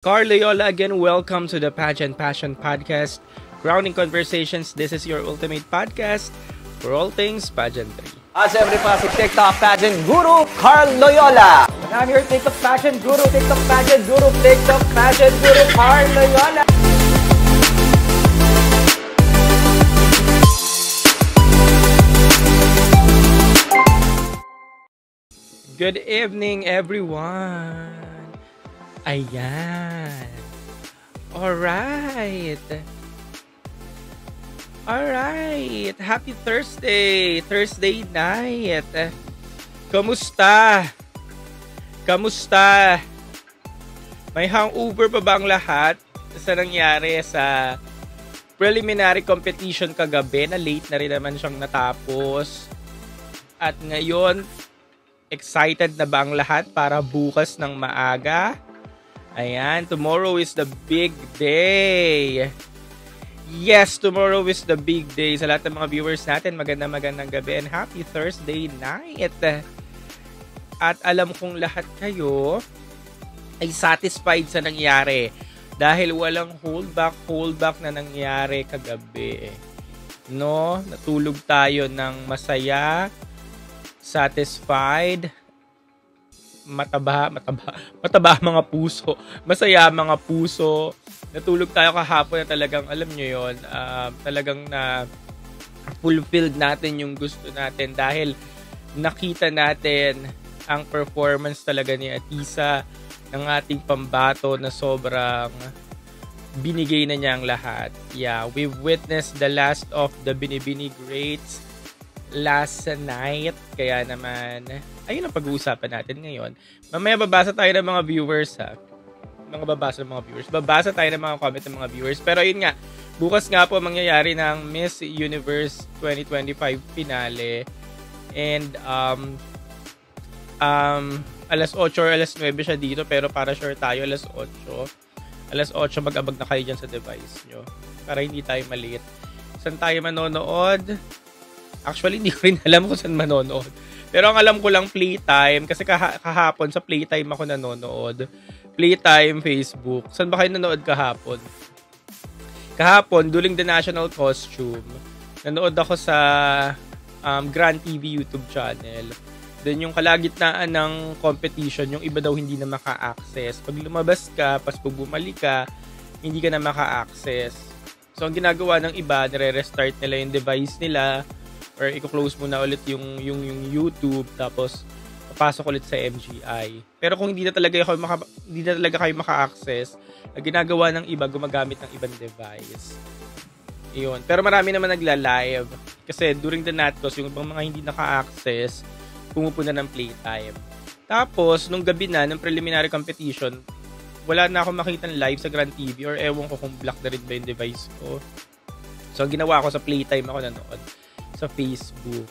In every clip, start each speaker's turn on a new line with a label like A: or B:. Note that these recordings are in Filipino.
A: Carl Loyola again. Welcome to the Pageant Passion Podcast. Grounding Conversations. This is your ultimate podcast for all things pageantry.
B: At siyempre pa si TikTok Pageant Guru, Carl Loyola. And I'm your TikTok Pageant Guru, TikTok Pageant Guru, TikTok Pageant Guru, Carl Loyola.
A: Good evening, everyone. Ayan. Alright. Happy Thursday. Thursday night. Kamusta? May hangover pa ba ang lahat sa nangyari sa preliminary competition kagabi na late na rin naman siyang natapos? At ngayon, excited na ba ang lahat para bukas ng maaga? Ayan, tomorrow is the big day. Yes, tomorrow is the big day. Sa lahat ng mga viewers natin, magandang gabi and happy Thursday night. At alam kong lahat kayo ay satisfied sa nangyari dahil walang holdback na nangyari kagabi. No, natulog tayo ng masaya, satisfied, mataba mga puso, masaya mga puso. Natulog tayo kahapon na talagang alam nyo yon, talagang na fulfilled natin yung gusto natin dahil nakita natin ang performance talaga ni Atisa ng ating pambato na sobrang binigay na niya ang lahat. Yeah, we've witnessed the last of the Binibini greats last night. Kaya naman, ayun ang pag-uusapan natin ngayon. Mamaya babasa tayo ng mga viewers ha. Babasa tayo ng mga comment ng mga viewers. Pero yun nga, bukas nga po mangyayari ng Miss Universe 2025 finale. And alas 8 or alas 9 siya dito, pero para sure tayo alas 8. Alas 8 mag-abag na kayo dyan sa device nyo para hindi tayo malate. Saan tayo manonood? Actually, hindi ko rin alam kung saan manonood. Pero ang alam ko lang Playtime. Kasi kahapon sa Playtime ako nanonood. Playtime, Facebook. Saan ba kayo nanonood kahapon? Kahapon, during the national costume, nanood ako sa Grand TV YouTube channel. Then yung kalagitnaan ng competition, yung iba daw hindi na maka-access. Pag lumabas ka, pas pag bumalik ka, hindi ka na maka-access. So, ang ginagawa ng iba, nire-restart nila yung device nila or i-close mo na ulit yung YouTube tapos papasok ulit sa MGI. Pero kung hindi na talaga kayo maka-access, ang ginagawa ng iba, gumagamit ng ibang device. Iyon. Pero marami naman nagla-live kasi during the Natcos, yung ibang mga hindi naka-access, pumupunta ng Playtime. Tapos, nung gabi na, ng preliminary competition, wala na akong makitang live sa Grand TV or ewan ko kung block na rin ba yung device ko. So, ang ginawa ko sa Playtime ako nanood sa Facebook.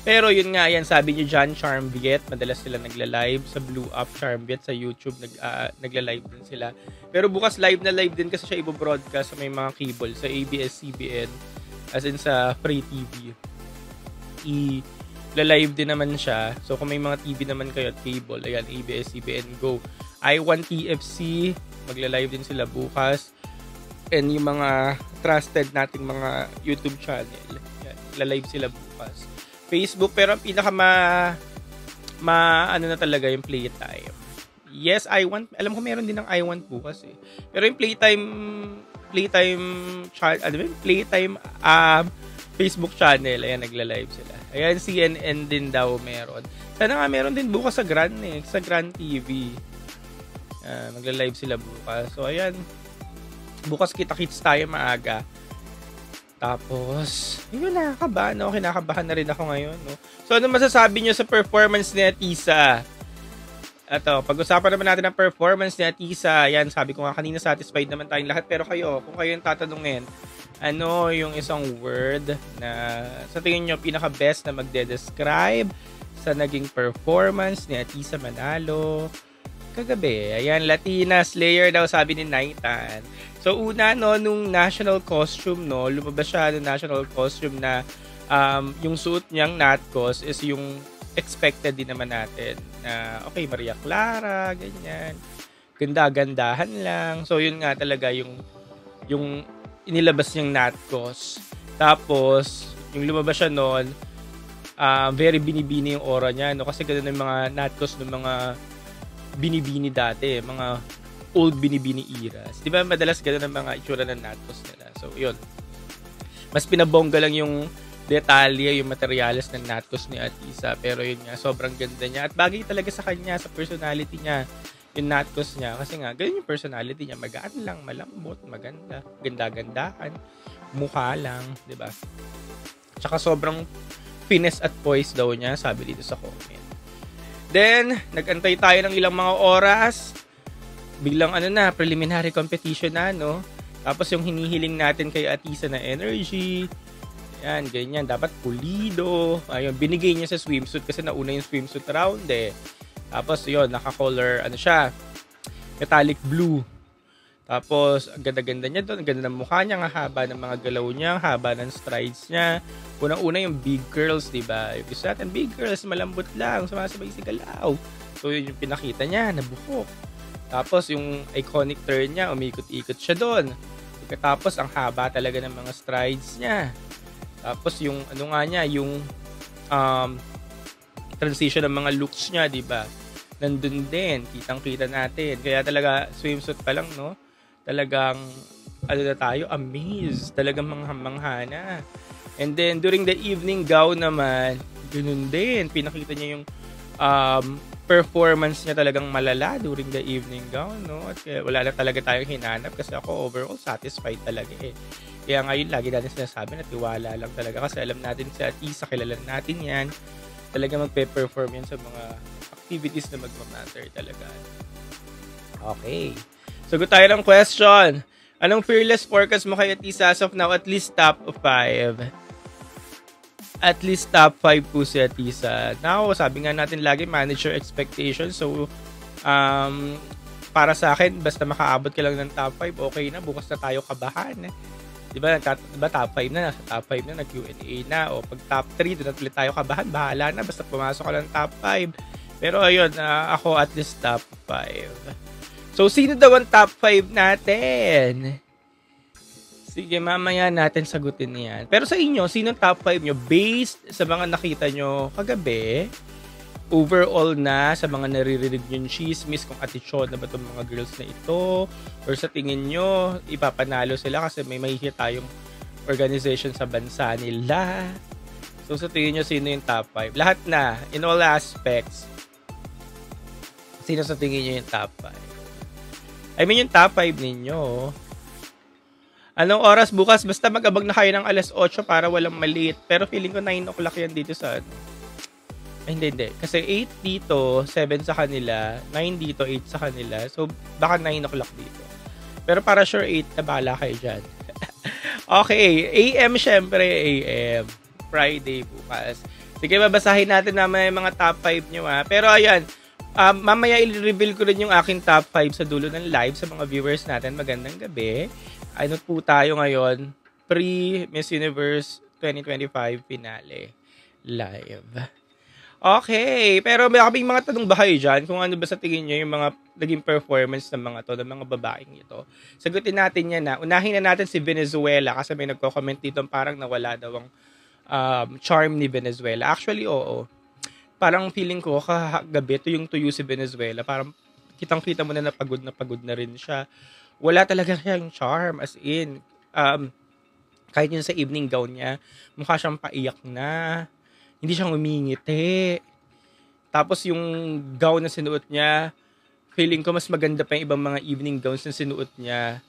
A: Pero yun nga, yan sabi niyo John Charmviet, madalas sila nagla-live sa Blue Up Charmviet sa YouTube, nagla-live din sila. Pero bukas live din kasi siya i-broadcast sa may mga cable sa ABS-CBN as in sa Free TV. I-live din naman siya. So kung may mga TV naman kayo at cable, ayan, ABS-CBN Go. I1 TFC, magla-live din sila bukas. And yung mga trusted nating mga YouTube channel, la-live sila bukas. Facebook, pero ang pinaka ano na talaga yung Playtime. Yes, I1, alam ko meron din ng I1 bukas eh. Pero yung Playtime Facebook channel, ayan, nagla-live sila. Ayan, CNN din daw meron. Sana nga meron din bukas sa Grand TV. Magla-live sila bukas. So ayan, bukas kita-kits tayo maaga. Tapos, yun na, kinakabahan na rin ako ngayon, no? So, ano masasabi nyo sa performance ni Atisa? Ito, pag-usapan naman natin ang performance ni Atisa. Yan, sabi ko nga kanina, satisfied naman tayong lahat. Pero kayo, kung kayo yung tatanungin, ano yung isang word na sa tingin nyo pinaka-best na magde-describe sa naging performance ni Atisa Manalo kagabi? Ayan, Latina Slayer daw, sabi ni Naitan. So, una, no, nung national costume, no, lumabas siya ng national costume na yung suit niyang Natcos is yung expected din naman natin na, okay, Maria Clara, ganyan. ganda-gandahan lang. So, yun nga talaga yung inilabas niyang Natcos. Tapos, yung lumabas siya noon, very binibini yung aura niya, no? Kasi ganun yung mga Natcos ng mga binibini dati, mga old binibini eras. Di ba madalas ganun ang mga itsura ng Natcos nila. So, yun. Mas pinabongga lang yung detalye, yung materials ng Natcos ni Atisa. Pero yun nga, sobrang ganda niya. At bagay talaga sa kanya, sa personality niya, yung Natcos niya. Kasi nga, ganun yung personality niya. Magaan lang, malambot, maganda, ganda-gandahan, mukha lang, di ba? Tsaka sobrang finesse at poise daw niya, sabi dito sa comment. Then, nag-antay tayo ng ilang mga oras. Biglang preliminary competition na, no? Tapos yung hinihiling natin kay Atisa na energy, yan, ganyan. Dapat pulido. Ayun, binigay niya sa swimsuit kasi nauna yung swimsuit round eh. Tapos yun, naka-color, metallic blue. Tapos, ang ganda-ganda niya doon. Ang ganda ng mukha niya, ang haba ng mga galaw niya, ang haba ng strides niya. Unang-una yung big curls, diba? Yung gusto natin, big curls, malambot lang, sumasabay si galaw. So, yun yung pinakita niya, nabuhok. Tapos, yung iconic turn niya, umikot-ikot siya doon. Pagkatapos, ang haba talaga ng mga strides niya. Tapos, yung, yung transition ng mga looks niya, diba? Nandun din, kitang-kita natin. Kaya talaga, swimsuit pa lang, no? Talagang, na tayo, amazed. Talagang mangha na. And then, during the evening gown naman, ganun din. Pinakita niya yung performance niya talagang malala during the evening gown, no? At wala na talaga tayong hinanap kasi ako overall satisfied talaga eh. Kaya ngayon, lagi natin sinasabi na tiwala lang talaga kasi alam natin si Atisa, kilala natin yan. Talaga magpe-perform yan sa mga activities na magmamatter talaga. Okay. Sagot tayo ng question. Anong fearless forecast mo kay Atisa as of now? At least top 5. At least top 5 po si Atisa. Now, sabi nga natin lagi, manage your expectations. So, para sa akin, basta makaabot ka lang ng top 5, okay na. Bukas na tayo kabahan. Diba top 5 na, nasa top 5 na, nag-Q&A na. O pag top 3, doon ulit tayo kabahan. Bahala na, basta pumasok ka lang top 5. Pero ayun, ako at least top 5. So, sino daw ang top 5 natin? Sige, mamaya natin sagutin yan. Pero sa inyo, sino ang top 5 nyo? Based sa mga nakita nyo kagabi, overall na sa mga naririnig yung chismis, kung attitude na ba itong mga girls na ito, or sa tingin nyo, ipapanalo sila kasi may mahihit tayong organization sa bansa nila. So, sa tingin nyo, sino yung top 5? Lahat na, in all aspects. Sino sa tingin nyo yung top 5? I mean, yung top 5 ninyo. Anong oras bukas? Basta mag-abag na kayo ng alas 8 para walang maliit. Pero feeling ko 9 o'clock yan dito sa Ay, hindi. Kasi 8 dito, 7 sa kanila, 9 dito, 8 sa kanila. So, baka 9 o'clock dito. Pero para sure 8, nabala kayo dyan. Okay, AM syempre, AM. Friday bukas. Sige, babasahin natin naman yung mga top 5 nyo ha. Pero ayan, mamaya i-reveal ko rin yung aking top 5 sa dulo ng live sa mga viewers natin. Magandang gabi. Ano po tayo ngayon? Pre-Miss Universe 2025 finale live. Okay. Pero may kaming mga tanong ba kayo dyan? Kung ano ba sa tingin nyo yung mga naging performance ng mga to, ng mga babaeng ito. Sagutin natin yan na. Unahin na natin si Venezuela kasi may nagko-comment dito parang nawala daw ang charm ni Venezuela. Actually, oo. Parang feeling ko kagabi tuyo si Venezuela. Parang kitang-kita mo na pagod na rin siya. Wala talaga siyang charm, as in. Kahit yun sa evening gown niya, mukha siyang paiyak na. Hindi siyang umingiti. Tapos yung gown na sinuot niya, feeling ko mas maganda pa yung ibang mga evening gowns na sinuot niya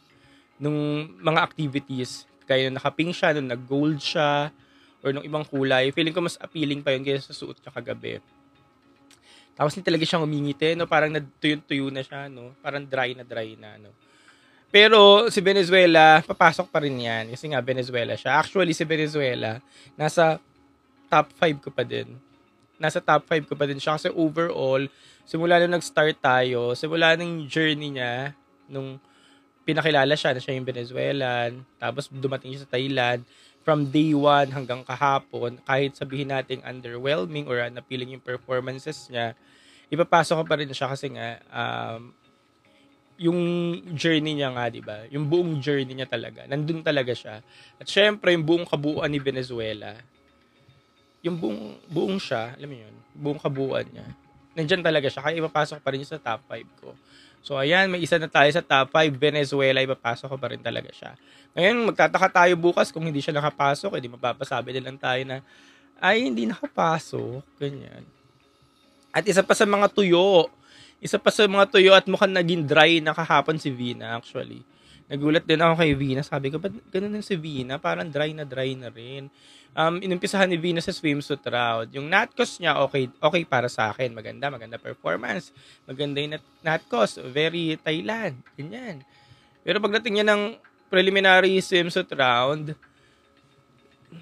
A: nung mga activities. Kaya nung naka-pink siya, nung nag-gold siya, or nung ibang kulay, feeling ko mas appealing pa yun kaysa sa suot niya kagabi. Tapos hindi talaga siyang umingiti, no? Parang tuyo na siya, no? Parang dry na, no? Pero si Venezuela, papasok pa rin yan. Kasi nga, Venezuela siya. Actually, si Venezuela, nasa top 5 ko pa din. Nasa top 5 ko pa din siya. Kasi overall, simula nung nag-start tayo, simula ng journey niya, nung pinakilala siya na siya yung Venezuelan, tapos dumating siya sa Thailand, from day 1 hanggang kahapon, kahit sabihin nating underwhelming or napiling yung performances niya, ipapasok ko pa rin siya kasi nga, yung journey niya nga, di ba? Yung buong journey niya talaga. Nandun talaga siya. At syempre, yung buong kabuuan ni Venezuela, yung buong siya, alam mo yun, buong kabuuan niya, nandyan talaga siya. Kaya ipapasok pa rin niya sa top 5 ko. So, ayan, may isa na tayo sa top 5. Venezuela, ipapasok ko pa rin talaga siya. Ngayon, magtataka tayo bukas kung hindi siya nakapasok. Di mapapasabi na lang tayo na, ay, hindi nakapasok. Ganyan. At isa pa sa mga tuyo at mukhang naging dry na kahapon si Vina actually. Nagulat din ako kay Vina. Sabi ko, ba't ganun din si Vina? Parang dry na rin. Inumpisahan ni Vina sa swimsuit round. Yung natcos niya, okay para sa akin. Maganda performance. Maganda yung natcos. Very Thailand. Ganyan. Pero pagdating niya ng preliminary swimsuit round,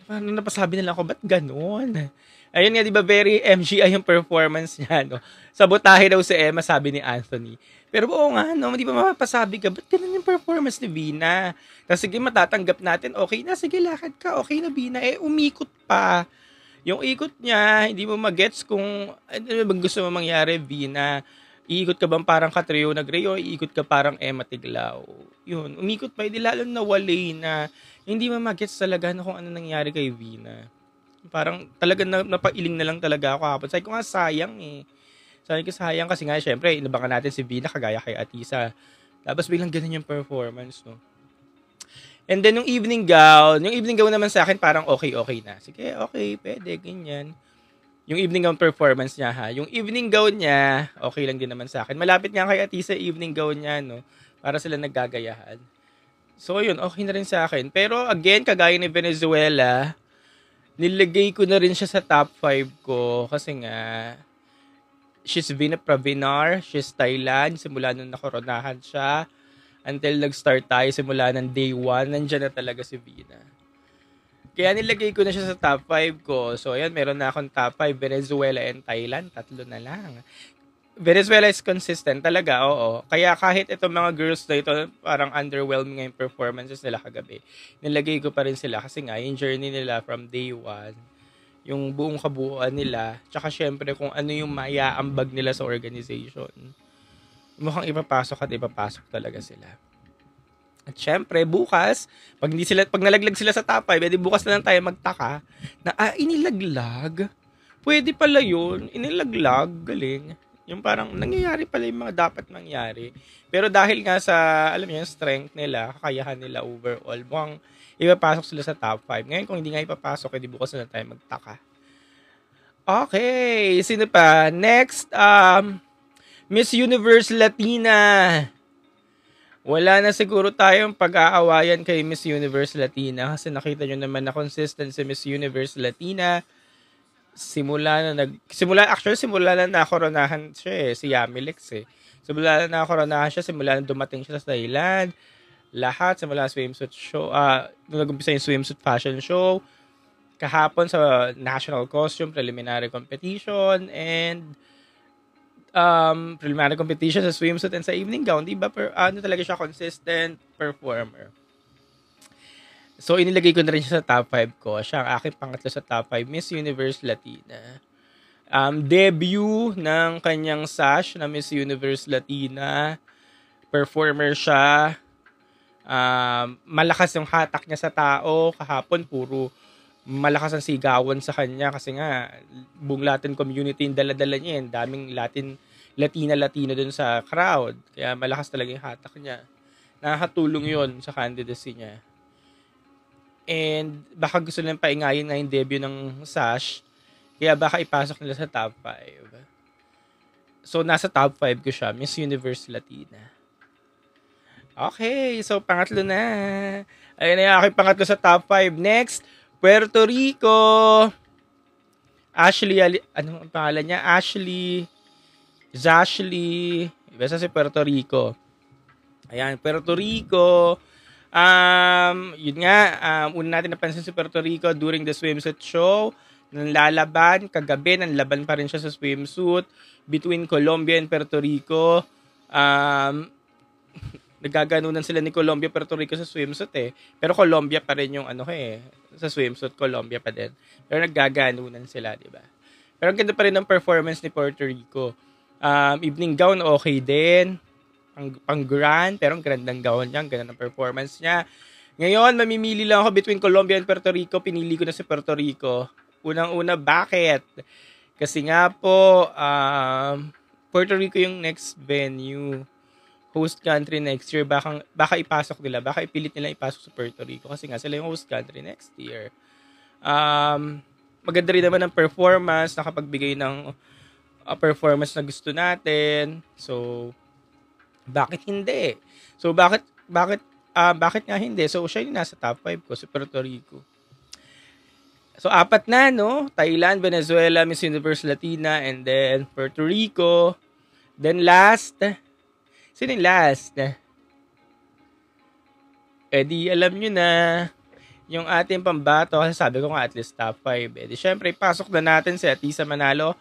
A: parang napasabi nila ako, ba't ganun? Ayun nga, di ba, very MGI yung performance niya, no? Sabotahe daw si Emma, sabi ni Anthony. Pero oo nga, no? Di ba mapapasabi ka, ba't ganun yung performance ni Vina? Tapos sige, matatanggap natin, okay na, sige, lakad ka, okay na, Vina. Umikot pa. Yung ikot niya, hindi mo magets kung ano bang gusto mo mangyari, Vina. Iikot ka bang parang Catriona Gray o iikot ka parang Emma Tiglao? Yun, umikot pa, hindi lalo na wale na hindi mo magets talaga na kung ano nangyari kay Vina. Parang talaga napailing na lang talaga ako hapon. Sabi ko nga, sayang eh. Sabi ko sayang kasi nga, syempre, inabangan natin si Vina kagaya kay Atisa. Tapos biglang ganun yung performance, no? And then, yung evening gown naman sa akin parang okay na. Sige, okay, pwede, ganyan. Yung evening gown performance niya, ha? Yung evening gown niya, okay lang din naman sa akin. Malapit nga kay Atisa evening gown niya, no? Para sila naggagayahan. So, yun, okay na rin sa akin. Pero, again, kagaya ni Venezuela, nilagay ko na rin siya sa top 5 ko kasi nga she's Vina Pravinar, she's Thailand, simula nung nakoronahan siya until nag-start tayo simula ng day 1, nandiyan na talaga si Vina. Kaya nilagay ko na siya sa top 5 ko. So ayan, meron na akong top 5, Venezuela and Thailand, 3 na lang. Venezuela is consistent talaga, oo. Kaya kahit itong mga girls na ito, parang underwhelming yung performances nila kagabi. Nilagay ko pa rin sila kasi nga, yung journey nila from day 1, yung buong kabuuan nila, tsaka syempre kung ano yung maiaambag nila sa organization. Mukhang ipapasok talaga sila. At syempre, bukas, pag nalaglag sila sa top 5, edi bukas na lang tayo magtaka na, inilaglag? Pwede pala yun, inilaglag, galing. Yung parang nangyayari pala yung mga dapat mangyari. Pero dahil nga sa, alam niyo, strength nila, kakayahan nila overall, mukhang ipapasok sila sa top 5. Ngayon, kung hindi nga ipapasok, edi bukas na tayo magtaka. Okay, sino pa? Next, Miss Universe Latina. Wala na siguro tayong pag-aawayan kay Miss Universe Latina kasi nakita nyo naman na consistent si Miss Universe Latina. Simula na nakoronahan siya si Yamilex eh. Simula na nakoronahan siya, simula na dumating siya sa Thailand. Lahat, simula swimsuit show, nung nag-umpisa yung swimsuit fashion show, kahapon sa national costume, preliminary competition, and preliminary competition sa swimsuit and sa evening gown, di ba? Talaga siya consistent performer. So, inilagay ko na rin siya sa top 5 ko. Siya ang aking pangatlo sa top 5, Miss Universe Latina. Debut ng kanyang sash na Miss Universe Latina. Performer siya. Malakas yung hatak niya sa tao. Kahapon, puro malakas ang sigawan sa kanya kasi nga, buong Latin community yung dala-dala niya. Daming Latino dun sa crowd. Kaya malakas talaga yung hatak niya. Nakakatulong yun sa candidacy niya. And baka gusto nilang paingayin nga yung debut ng Sash. Kaya baka ipasok nila sa top 5. So, nasa top 5 ko siya. Miss Universe Latina. Okay. So, pangatlo na. Ayun na yung aking pangatlo sa top 5. Next, Puerto Rico. Ashley, ano ang pangalan niya? Zashly. Basta si Puerto Rico. Ayan, Puerto Rico. Yun nga, una natin napansin si Puerto Rico during the swimsuit show. Nanlalaban, kagabi, nanlaban pa rin siya sa swimsuit between Colombia and Puerto Rico. Nagaganunan sila ni Colombia, Puerto Rico sa swimsuit eh. Pero Colombia pa rin yung sa swimsuit, Colombia pa din. Pero naggaganunan sila, di ba? Pero ang ganda pa rin ng performance ni Puerto Rico. Evening gown, okay din. pang grand, pero ang gandang gawin niya, ang ganda ng performance niya. Ngayon, mamimili lang ako between Colombia and Puerto Rico. Pinili ko na si Puerto Rico. Unang-una, bakit? Kasi nga po, Puerto Rico yung next venue. Host country next year. Baka ipasok nila. Baka ipilit nila ipasok sa Puerto Rico. Kasi nga sila yung host country next year. Maganda rin naman ang performance. Nakapagbigay ng performance na gusto natin. So, bakit hindi? So, bakit nga hindi? So, siya yung nasa top 5 ko, si Puerto Rico. So, 4 na, no? Thailand, Venezuela, Miss Universe Latina, and then Puerto Rico. Then last, sino yung last? Di alam nyo na, yung ating pambato, kasi sabi ko nga at least top 5. Di syempre, pasok na natin si Atisa Manalo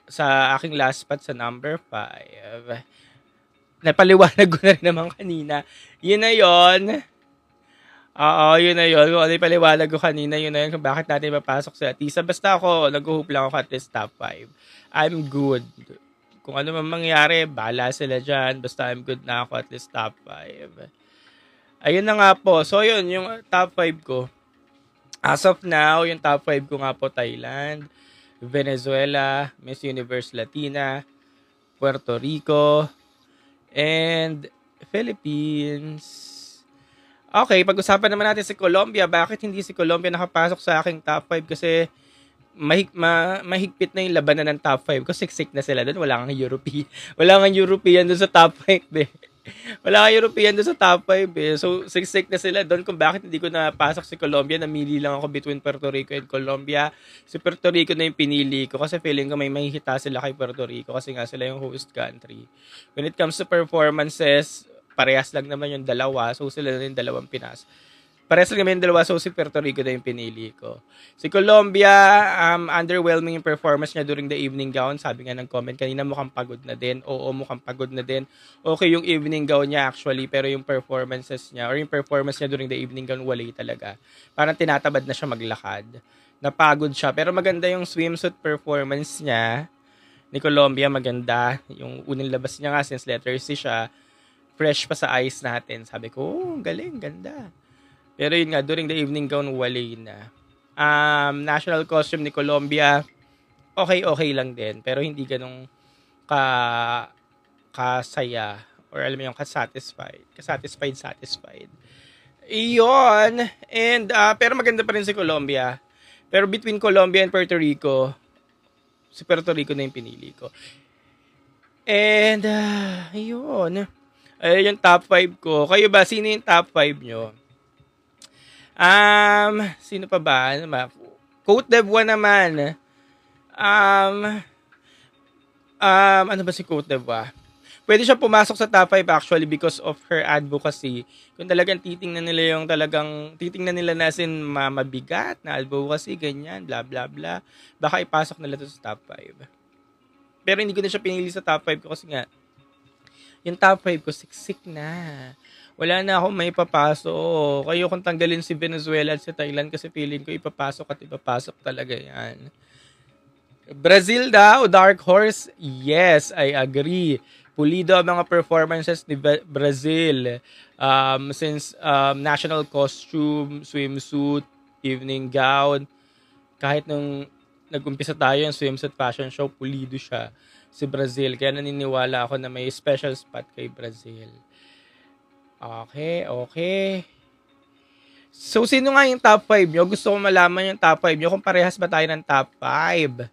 A: sa aking last spot sa number 5. Napaliwanag ko na rin naman kanina. Yun na yun. Oo, yun na yun. Kung ano yung paliwanag ko kanina, yun na yun kung bakit natin mapasok sa Atisa. Basta ako, nag-hope lang ako at least top 5. I'm good. Kung ano man mangyari, bahala sila dyan. Basta I'm good na ako at least top 5. Ayun na nga po. So yun, yung top 5 ko. As of now, yung top 5 ko nga po, Thailand, Venezuela, Miss Universe Latina, Puerto Rico, and Philippines. Okay, pag-usapan naman natin si Colombia. Bakit hindi si Colombia nakapasok sa aking top 5? Kasi mahigpit na yung labanan ng top 5. Kasi siksik na sila doon. Wala kang European. Wala kang European doon sa top 5 eh. Wala kang European doon sa top 5 eh. So, siksik na sila doon kung bakit hindi ko napasok si Colombia. Namili lang ako between Puerto Rico and Colombia. Si Puerto Rico na yung pinili ko kasi feeling ko may mahihita sila kay Puerto Rico kasi nga sila yung host country. When it comes to performances, parehas lang naman yung dalawa. So, sila na yung dalawang Pinas. Parehas lang naman yung dalawa. So, si Puerto Rico na yung pinili ko. Si Colombia, underwhelming yung performance niya during the evening gown. Sabi nga ng comment kanina, mukhang pagod na din. Oo, mukhang pagod na din. Okay yung evening gown niya actually, pero yung performances niya, or yung performance niya during the evening gown, wala talaga. Parang tinatabad na siya maglakad. Napagod siya. Pero maganda yung swimsuit performance niya. Ni Colombia, maganda. Yung unang labas niya nga, since letter C siya, fresh pa sa eyes natin. Sabi ko, galing, ganda. Pero yun nga, during the evening gown, wali na. National costume ni Colombia, okay lang din. Pero hindi ganong kasaya. Or alam mo yung satisfied. Iyon. And, pero maganda pa rin si Colombia. Pero between Colombia and Puerto Rico, si Puerto Rico na yung pinili ko. And, ayun. Ayun yung top 5 ko. Kayo ba? Sino yung top 5 nyo? Sino pa ba? Cote d'Ivoire naman. Ano ba si Cote d'Ivoire? Pwede siya pumasok sa top 5 actually because of her advocacy. Kung talagang titingnan nila na sin mabigat na advocacy, ganyan, bla bla bla. Baka ipasok nila to sa top 5. Pero hindi ko na siya pinili sa top 5 ko kasi nga, yung top 5 ko, siksik na. Wala na akong may papasok. Kayo kung tanggalin si Venezuela at si Thailand kasi feeling ko ipapasok talaga yan. Brazil daw, dark horse? Yes, I agree. Pulido ang mga performances ni Brazil. Since national costume, swimsuit, evening gown, kahit nung nag-umpisa tayo yung swimsuit fashion show, pulido siya si Brazil. Kaya naniniwala ako na may special spot kay Brazil. Okay. So, sino nga yung top 5 nyo? Gusto ko malaman yung top 5 nyo kung parehas ba tayo ng top 5.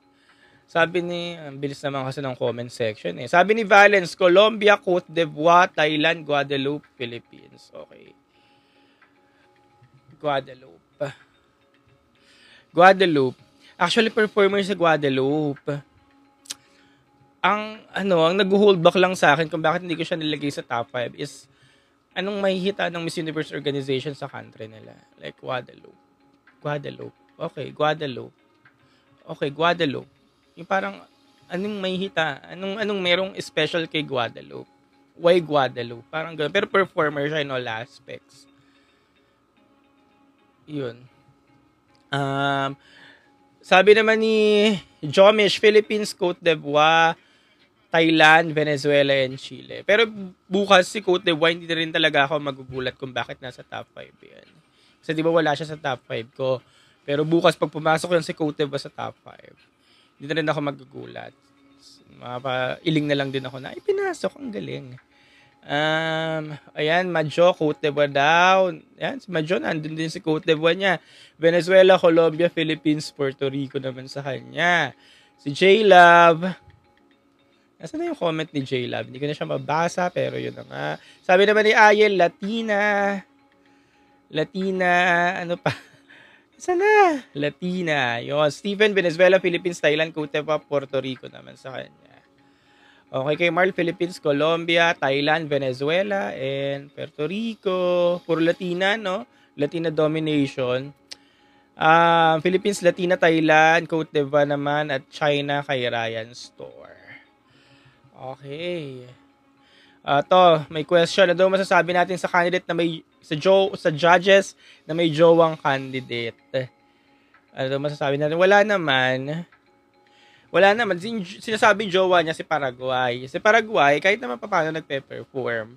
A: Sabi ni, ang bilis naman kasi ng comment section eh. Sabi ni Valence, Colombia, Cote d'Ivoire, Thailand, Guadeloupe, Philippines. Okay. Guadeloupe. Actually, performer sa Guadeloupe. Ang nag-hold back lang sa akin kung bakit hindi ko siya nilagay sa top 5 is anong mahihita ng Miss Universe organization sa country nila. Like Guadeloupe. Okay, Guadeloupe. Yung parang, anong mahihita? Anong merong special kay Guadeloupe? Why Guadeloupe? Parang gano'n. Pero performer siya in all aspects. Yun. Sabi naman ni Jomish, Philippines, Cote d'Ivoire, Thailand, Venezuela, and Chile. Pero bukas si Cote d'Ivoire, hindi na rin talaga ako magugulat kung bakit nasa top 5 yan. Kasi di ba wala siya sa top 5 ko. Pero bukas pag pumasok yan si Cote d'Ivoire sa top 5, hindi na rin ako magugulat. Iling na lang din ako na, pinasok, ang galing. Ayan, Majo, Cote d'Ivoire daw. Ayan, si Majo, nandun din si Cote d'Ivoire niya. Venezuela, Colombia, Philippines, Puerto Rico naman sa kanya. Si J-Love. Nasaan na yung comment ni J-Love? Hindi ko na siya mabasa, pero yun na nga. Sabi naman ni Ayel, Latina, ano pa? Sana? Latina. Yun. Stephen, Venezuela, Philippines, Thailand, Cote d'Ivoire, Puerto Rico naman sa kanya. Okay, kay Marl, Philippines, Colombia, Thailand, Venezuela, and Puerto Rico. Puro Latina, no? Latina domination. Philippines, Latina, Thailand, Cote d'Ivoire naman, at China kay Ryan Store. Okay. May question. Ano daw masasabi natin sa candidate na may sa judges na may jowang candidate? Ano daw masasabi natin? Wala naman. Sinasabi jowa niya si Paraguay. Si Paraguay, kahit naman paano nagpe-perform.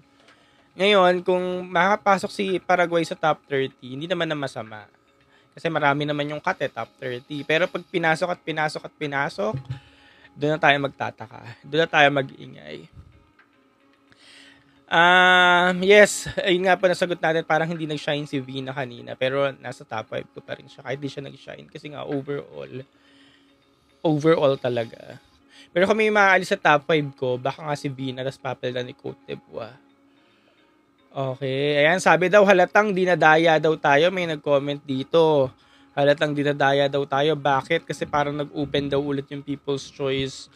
A: Ngayon, kung makapasok si Paraguay sa top 30, hindi naman na masama. Kasi marami naman yung cut top 30. Pero pag pinasok, doon na tayo magtataka. Doon na tayo mag-ingay. Yes, ayun nga po nasagot natin, parang hindi nag-shine si Vina kanina, pero nasa top 5 ko pa rin siya kahit di siya nag-shine kasi nga overall talaga. Pero kung may maaalis sa top 5 ko, baka nga si Vina tas papel na ni Cote d'Ivoire. Okay, ayan, sabi daw halatang dinadaya daw tayo, may nag-comment dito. Halatang dinadaya daw tayo. Bakit? Kasi parang nag-open daw ulit yung People's Choice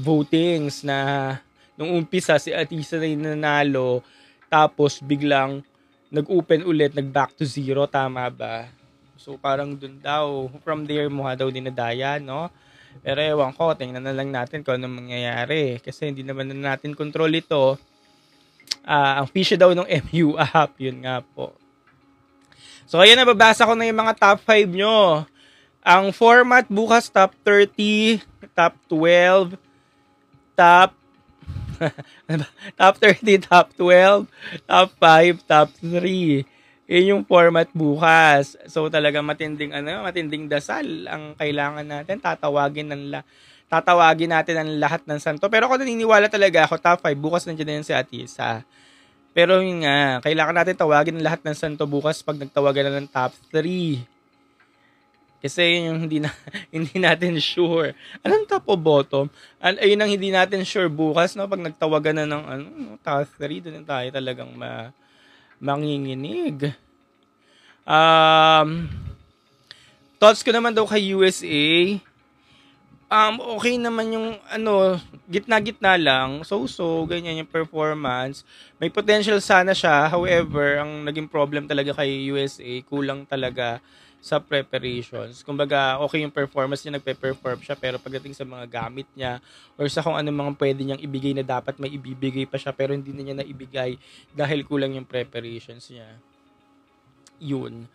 A: votings na nung umpisa si Atisa na yung nanalo, tapos biglang nag-open ulit, nag-back to zero, tama ba? So parang dun daw, from there mukha daw dinadaya, no? Pero ewan ko, tingnan na lang natin kung anong mangyayari. Kasi hindi naman na natin control ito. Ang fishy daw ng MU app, yun nga po. So ayan, nababasa ko na yung mga top 5 nyo. Ang format bukas, top 30, top 12, top 30, top 12, top 5, top 3. Yun yung format bukas. So talagang matinding dasal ang kailangan natin. Tatawagin natin ang lahat ng santo. Pero ako naniniwala talaga ako, top 5, bukas nandiyan na yun si Atisa. Pero yun nga, kailangan natin tawagin ang lahat ng santo bukas pag nagtawagan na ng top 3. Kasi yun yung hindi natin sure. Anong top o bottom? Ayun ang hindi natin sure bukas, no? Pag nagtawagan na ng top 3, doon tayo talagang manginginig. Thoughts ko naman daw kay USA. Okay naman yung gitna-gitna lang. So ganyan yung performance. May potential sana siya. However, ang naging problem talaga kay USA, kulang talaga sa preparations. Kumbaga, okay yung performance niya, nagpe-perform siya, pero pagdating sa mga gamit niya or sa kung ano mga pwede niyang ibigay na dapat may ibibigay pa siya pero hindi na niya naibigay dahil kulang yung preparations niya. Yun.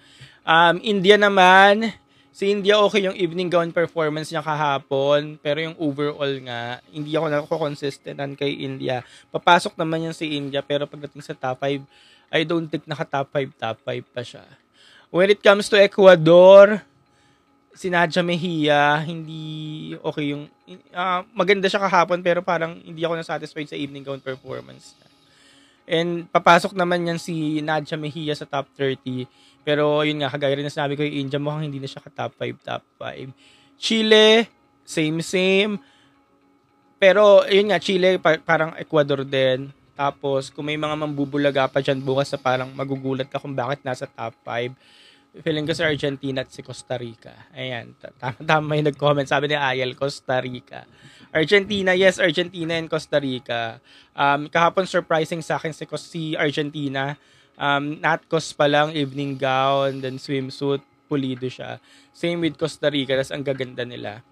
A: India naman, si India okay yung evening gown performance niya kahapon, pero yung overall nga, hindi ako nako-consistentan kay India. Papasok naman yan si India, pero pagdating sa top 5, I don't think naka-top 5 pa siya. When it comes to Ecuador, si Nadia Mejia, hindi okay yung maganda siya kahapon pero parang hindi ako na-satisfied sa evening gown performance. And papasok naman yan si Nadia Mejia sa top 30. Pero yun nga, kagaya rin na sinabi ko yung India, mukhang hindi na siya ka-top 5. Chile, same. Pero yun nga, Chile parang Ecuador din. Tapos kung may mga mambubulaga pa dyan bukas na parang magugulat ka kung bakit nasa top 5. Feeling ko sa Argentina at si Costa Rica. Ayan, tama yung nag-comment. Sabi ni Ayel, Costa Rica. Argentina, yes, Argentina and Costa Rica. Kahapon surprising sa akin si Argentina. Not cos pa lang, evening gown, then swimsuit, pulido siya. Same with Costa Rica, tas ang gaganda nila.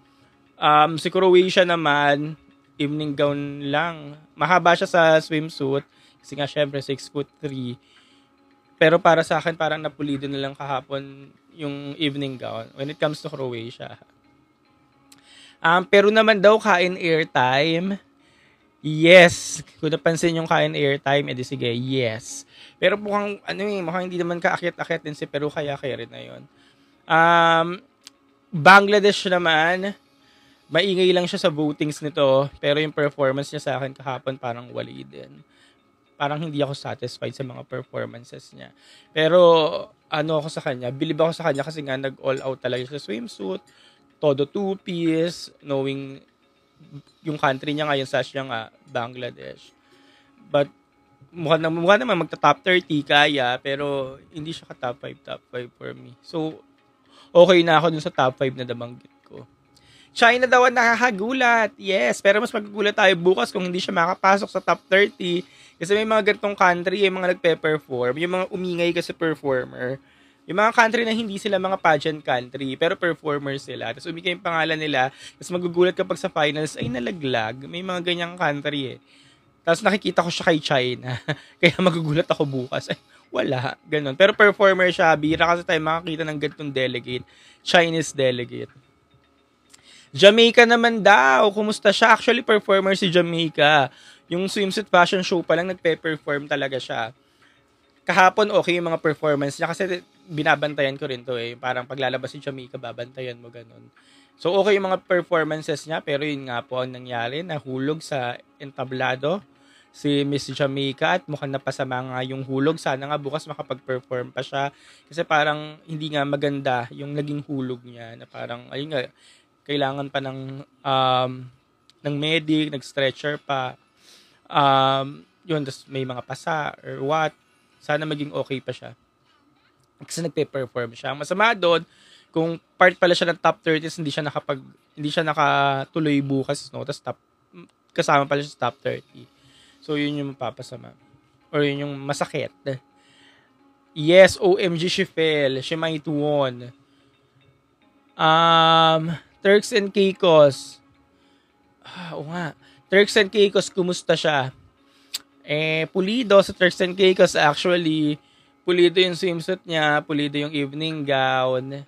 A: Si Croatia naman, evening gown lang. Mahaba siya sa swimsuit, kasi nga syempre 6'3". Pero para sa akin, parang napulido na lang kahapon yung evening gown when it comes to Croatia. Pero naman daw kain airtime. Yes. Kung napansin yung kain airtime, edi sige, yes. Pero mukhang, mukhang hindi naman kaakit-akit din si Peru, kaya rin na yun. Bangladesh naman, maingay lang siya sa votings nito, pero yung performance niya sa akin kahapon parang wali din. Parang hindi ako satisfied sa mga performances niya. Pero ako sa kanya, bilib ako sa kanya kasi nga nag-all out talaga siya sa swimsuit, todo two-piece, knowing yung country niya ngayon, sash niya nga, Bangladesh. But mukha naman magta-top 30 kaya, pero hindi siya ka-top 5 for me. So, okay na ako dun sa top 5 na nabanggit ko. China daw ang nakakagulat. Yes, pero mas magugulat tayo bukas kung hindi siya makapasok sa top 30. Kasi may mga ganitong country, yung mga nagpe-perform, yung mga umingay kasi performer. Yung mga country na hindi sila mga pageant country, pero performers sila. Tapos umingay yung pangalan nila. Tapos magugulat kapag sa finals, ay nalaglag. May mga ganyang country eh. Tapos nakikita ko siya kay China. Kaya magugulat ako bukas. Ay, wala. Ganon. Pero performer siya. Bira kasi tayo makakita ng ganitong delegate. Chinese delegate. Jamaica naman daw. Kumusta siya? Actually, performer si Jamaica. Yung swimsuit fashion show pa lang, nagpe-perform talaga siya. Kahapon, okay yung mga performance niya kasi binabantayan ko rin to eh. Parang paglalabas si Jamaica, babantayan mo ganun. So, okay yung mga performances niya, pero yun nga po ang nangyari, nahulog sa entablado si Miss Jamaica at mukhang napasama nga yung hulog. Sana nga bukas makapag-perform pa siya kasi parang hindi nga maganda yung naging hulog niya na parang, ayun nga, kailangan pa ng medic, nag-stretcher pa. Yun, tas may mga pasa or what. Sana maging okay pa siya. Kasi nagpe-perform siya. Masama doon, kung part pala siya ng top 30, hindi siya nakatuloy bukas, no? Tas kasama pala siya sa top 30. So, yun yung mapapasama. Or yun yung masakit. Yes, OMG, she fell. She might won. Turks and Caicos. Oo nga. Turks and Caicos, kumusta siya? Pulido sa Turks and Caicos. Actually, pulido yung swimsuit niya, pulido yung evening gown.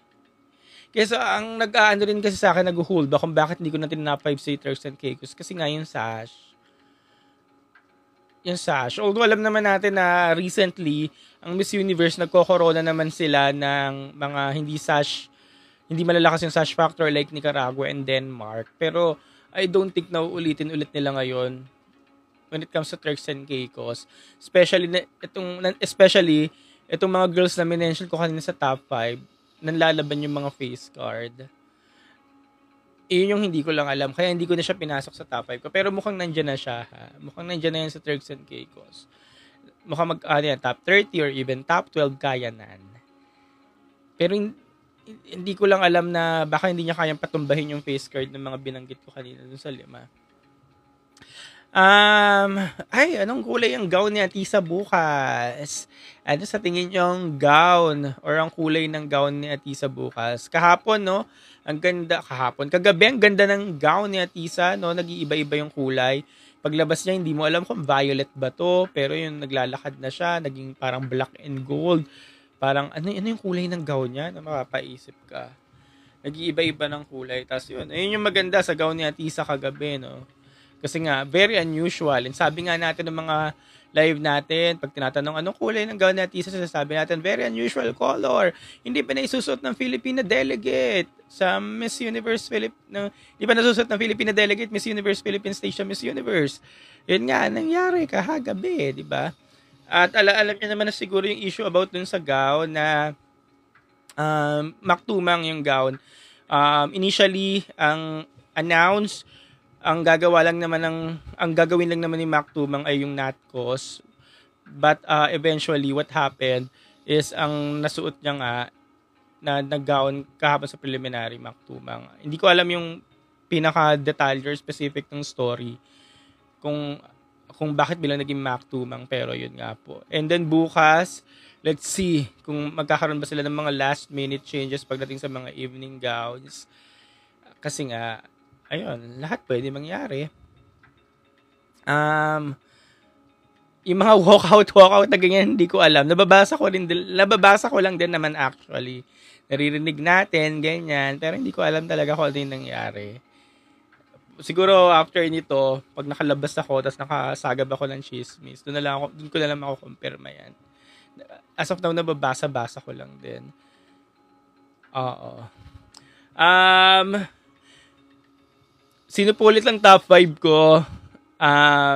A: Kaya so, ang nag-aano rin kasi sa akin, nag-hold ba kung bakit hindi ko na tinap 5 sa Turks and Caicos. Kasi nga yung sash. Yung sash. Although alam naman natin na recently, ang Miss Universe, nagko-corona naman sila ng mga hindi malalakas yung sash factor like Nicaragua and Denmark. Pero I don't think na ulitin nila ngayon when it comes to Turks and Caicos. Especially itong mga girls na minention ko kanina sa top 5, nanlalaban yung mga face card. Iyon yung hindi ko lang alam. Kaya hindi ko na siya pinasok sa top 5 ko. Pero mukhang nandyan na siya. Ha? Mukhang nandyan na yan sa Turks and Caicos. Mukhang top 30 or even top 12 kaya nan. Pero hindi ko lang alam na baka hindi niya kayang patumbahin yung face card ng mga binanggit ko kanina dun sa 5. Anong kulay ang gown ni Atisa bukas? Ano sa tingin yung gown or ang kulay ng gown ni Atisa bukas? Kahapon, no? Ang ganda, kagabi, ang ganda ng gown ni Atisa, no? Nag-iiba-iba yung kulay. Paglabas niya, hindi mo alam kung violet ba to, pero yung naglalakad na siya, naging parang black and gold. Parang, ano yung kulay ng gown niya? Na mapapaisip ka. Nag-iiba-iba ng kulay. Tapos yun, ayun yung maganda sa gown ni Atisa kagabi, no? Kasi nga, very unusual. And sabi nga natin ng mga live natin, pag tinatanong anong kulay ng gown ni Atisa, sasabi natin, very unusual color. Hindi pa naisusot ng Filipina delegate sa Miss Universe hindi pa nasusuot ng Filipina delegate Miss Universe Philippines Station Miss Universe. Yun nga, nangyari kahagabi, di ba? At alam niyo naman na siguro yung issue about dun sa gown na maktumang yung gown. Initially, ang announce, ang gagawin lang naman ni Maktumang ay yung Natcos. But eventually, what happened is ang nasuot niya nga na nag-gown kahapon sa preliminary Maktumang. Hindi ko alam yung pinaka-detalye or specific ng story kung bakit bilang naging Maktumang, pero yun nga po. And then bukas, let's see kung magkakaroon ba sila ng mga last minute changes pagdating sa mga evening gowns. Kasi nga, ayun, lahat pwede mangyari. Yung mga walkout na ganyan, hindi ko alam. Nababasa ko lang din naman actually. Naririnig natin, ganyan. Pero hindi ko alam talaga kung ano yung nangyari. siguro after nito, pag nakalabas ako, tapos nakasagab ako ng chismis, doon ko na lang makukumpirma yan. As of now, nababasa-basa ko lang din. Oo. Sinupulit lang top 5 ko.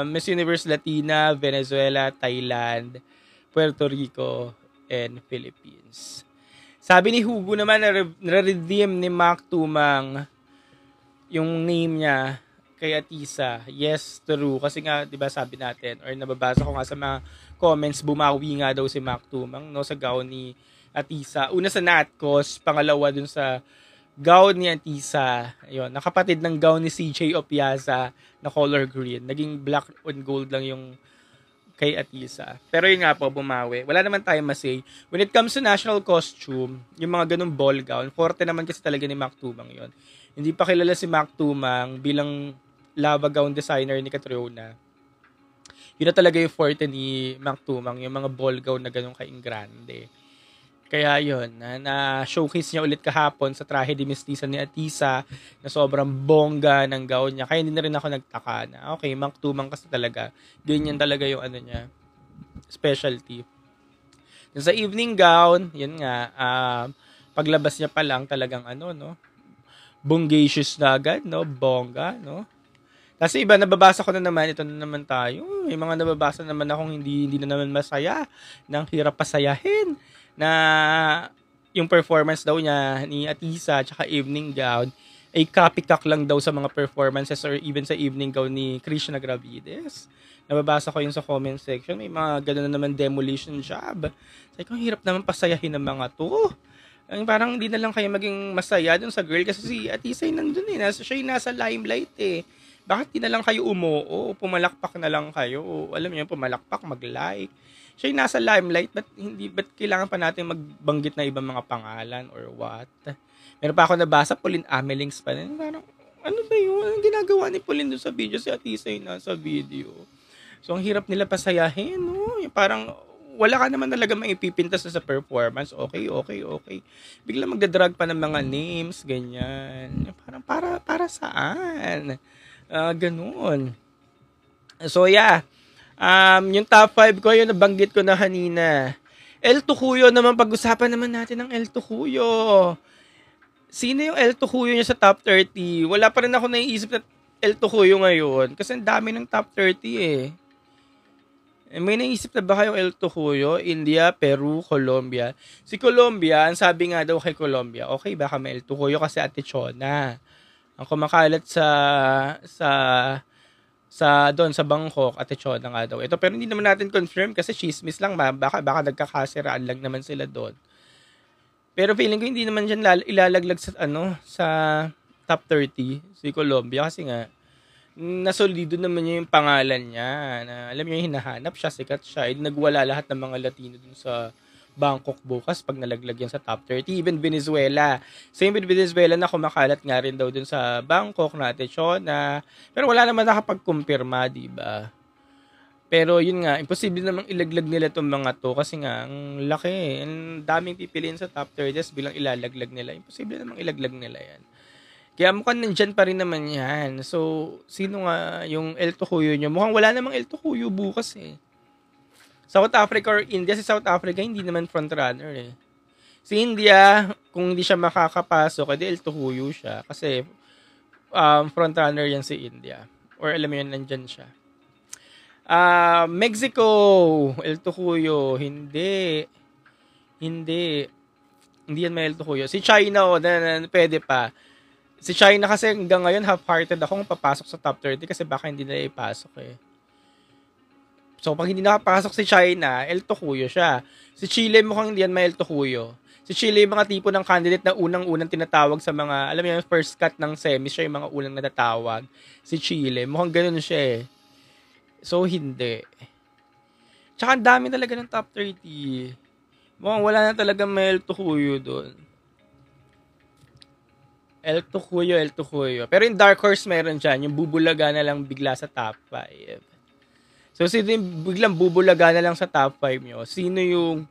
A: Miss Universe Latina, Venezuela, Thailand, Puerto Rico, and Philippines. Sabi ni Hugo naman na redeem ni Mac Tumang yung name niya kay Atisa. Yes, true. Kasi nga, di ba sabi natin, or nababasa ko nga sa mga comments, bumawi nga daw si Mac Tumang, no, sa gown ni Atisa. Una sa Natcos, pangalawa dun sa gown ni Atisa. Ayun, nakapatid ng gown ni CJ Opiaza na color green. Naging black on gold lang yung kay Atisa. Pero yun nga po, bumawi. Wala naman tayong masay. When it comes to national costume, yung mga ganung ball gown, forte naman kasi talaga ni Mac Tumang yun. Hindi pa kilala si Mac Tumang bilang lava gown designer ni Catriona. Yun na talaga yung forte ni Mac Tumang, yung mga ball gown na ganun kaing grande. Kaya yun, na-showcase niya ulit kahapon sa trahe de mestiza ni Atisa na sobrang bongga ng gown niya. Kaya hindi na rin ako nagtaka na, okay, Mac Tumang kasi talaga. Ganyan talaga yung ano niya, specialty. Sa evening gown, yun nga, paglabas niya pa lang talagang ano, no? Bongacious na agad, no? Bongga, no? Kasi iba, nababasa ko na naman, ito na naman tayo. May mga nababasa naman akong hindi na naman masaya, nang hirap pasayahin, na yung performance daw niya ni Atisa tsaka evening gown ay copycat lang daw sa mga performances or even sa evening gown ni Krishna Gravides. Nababasa ko yung sa comment section, may mga gano'n na naman demolition job. Sabi ko, hirap naman pasayahin ng mga to. Parang hindi na lang kayo maging masaya dun sa girl kasi si Atisa ay nandun eh. Siya yung nasa limelight eh. Bakit di na lang kayo umuo? Pumalakpak na lang kayo. Alam niyo, pumalakpak, mag-like. Siya yung nasa limelight, ba't kailangan pa natin magbanggit na ibang mga pangalan or what? Meron pa ako nabasa, Pauline Amelings pa rin. Parang, ano ba yun? Anong ginagawa ni Pauline doon sa video? Si Atisa yung nasa video. So, ang hirap nila pasayahin, no? Yung parang, wala ka naman talaga maipipintas sa performance. Okay. Bigla magdadrag pa ng mga names, ganyan. Parang, para saan? Ganun. So, yeah. Yung top 5 ko, yung nabanggit ko na kanina. El Tucuyo naman, pag-usapan naman natin ng El Tucuyo. Sino yung El Tucuyo niya sa top 30? Wala pa rin ako naiisip na El Tucuyo ngayon. Kasi ang dami ng top 30 eh. May naisip na ba kayong El Tucuyo? India, Peru, Colombia. Si Colombia, ang sabi nga daw kay Colombia, okay, baka may El Tucuyo kasi Ate Chona. Ang kumakalat doon sa Bangkok at Chona nga daw ito, pero hindi naman natin confirm kasi chismis lang, baka nagkakasiraan lang naman sila doon. Pero feeling ko hindi naman diyan ilalaglag sa top 30 si Colombia kasi nga nasolido naman niya yung pangalan niya, na alam niyo hinahanap siya, sikat siya, nagwala lahat ng mga Latino dun sa Bangkok bukas pag nalaglag yan sa top 30. Even Venezuela. Same with Venezuela na kumakalat nga rin daw dun sa Bangkok na Chona. Pero wala naman nakapag-kumpirma, diba? Pero yun nga, imposible namang ilaglag nila itong mga to kasi nga, ang laki. Ang daming pipiliin sa top 30 bilang ilalaglag nila. Imposible namang ilaglag nila yan. Kaya mukhang nandyan pa rin naman yan. So, sino nga yung El Tucuyo nyo? Mukhang wala namang El Tucuyo bukas eh. South Africa or India, si South Africa hindi naman frontrunner eh. Si India, kung hindi siya makakapasok, edi El Tucuyo siya. Kasi frontrunner yan si India. Or alam mo yun, nandyan siya. Mexico, El Tucuyo, hindi yan may El Tucuyo. Si China, pwede pa. Si China kasi hanggang ngayon half-hearted akong papasok sa top 30 kasi baka hindi na ipasok eh. So, pag hindi nakapasok si China, El Tucuyo siya. Si Chile mukhang hindi yan may El Tucuyo. Si Chile yung mga tipo ng candidate na unang-unang tinatawag sa mga, alam mo yung first cut ng semi, siya yung mga unang natatawag. Si Chile, mukhang ganun siya eh. So, hindi. Tsaka ang dami talaga ng top 30. Mukhang wala na talaga may El Tucuyo doon. El Tucuyo. Pero yung Dark Horse meron dyan, yung bubulaga na lang bigla sa top 5. So, sino yung biglang bubulaga na lang sa top 5 nyo? Sino yung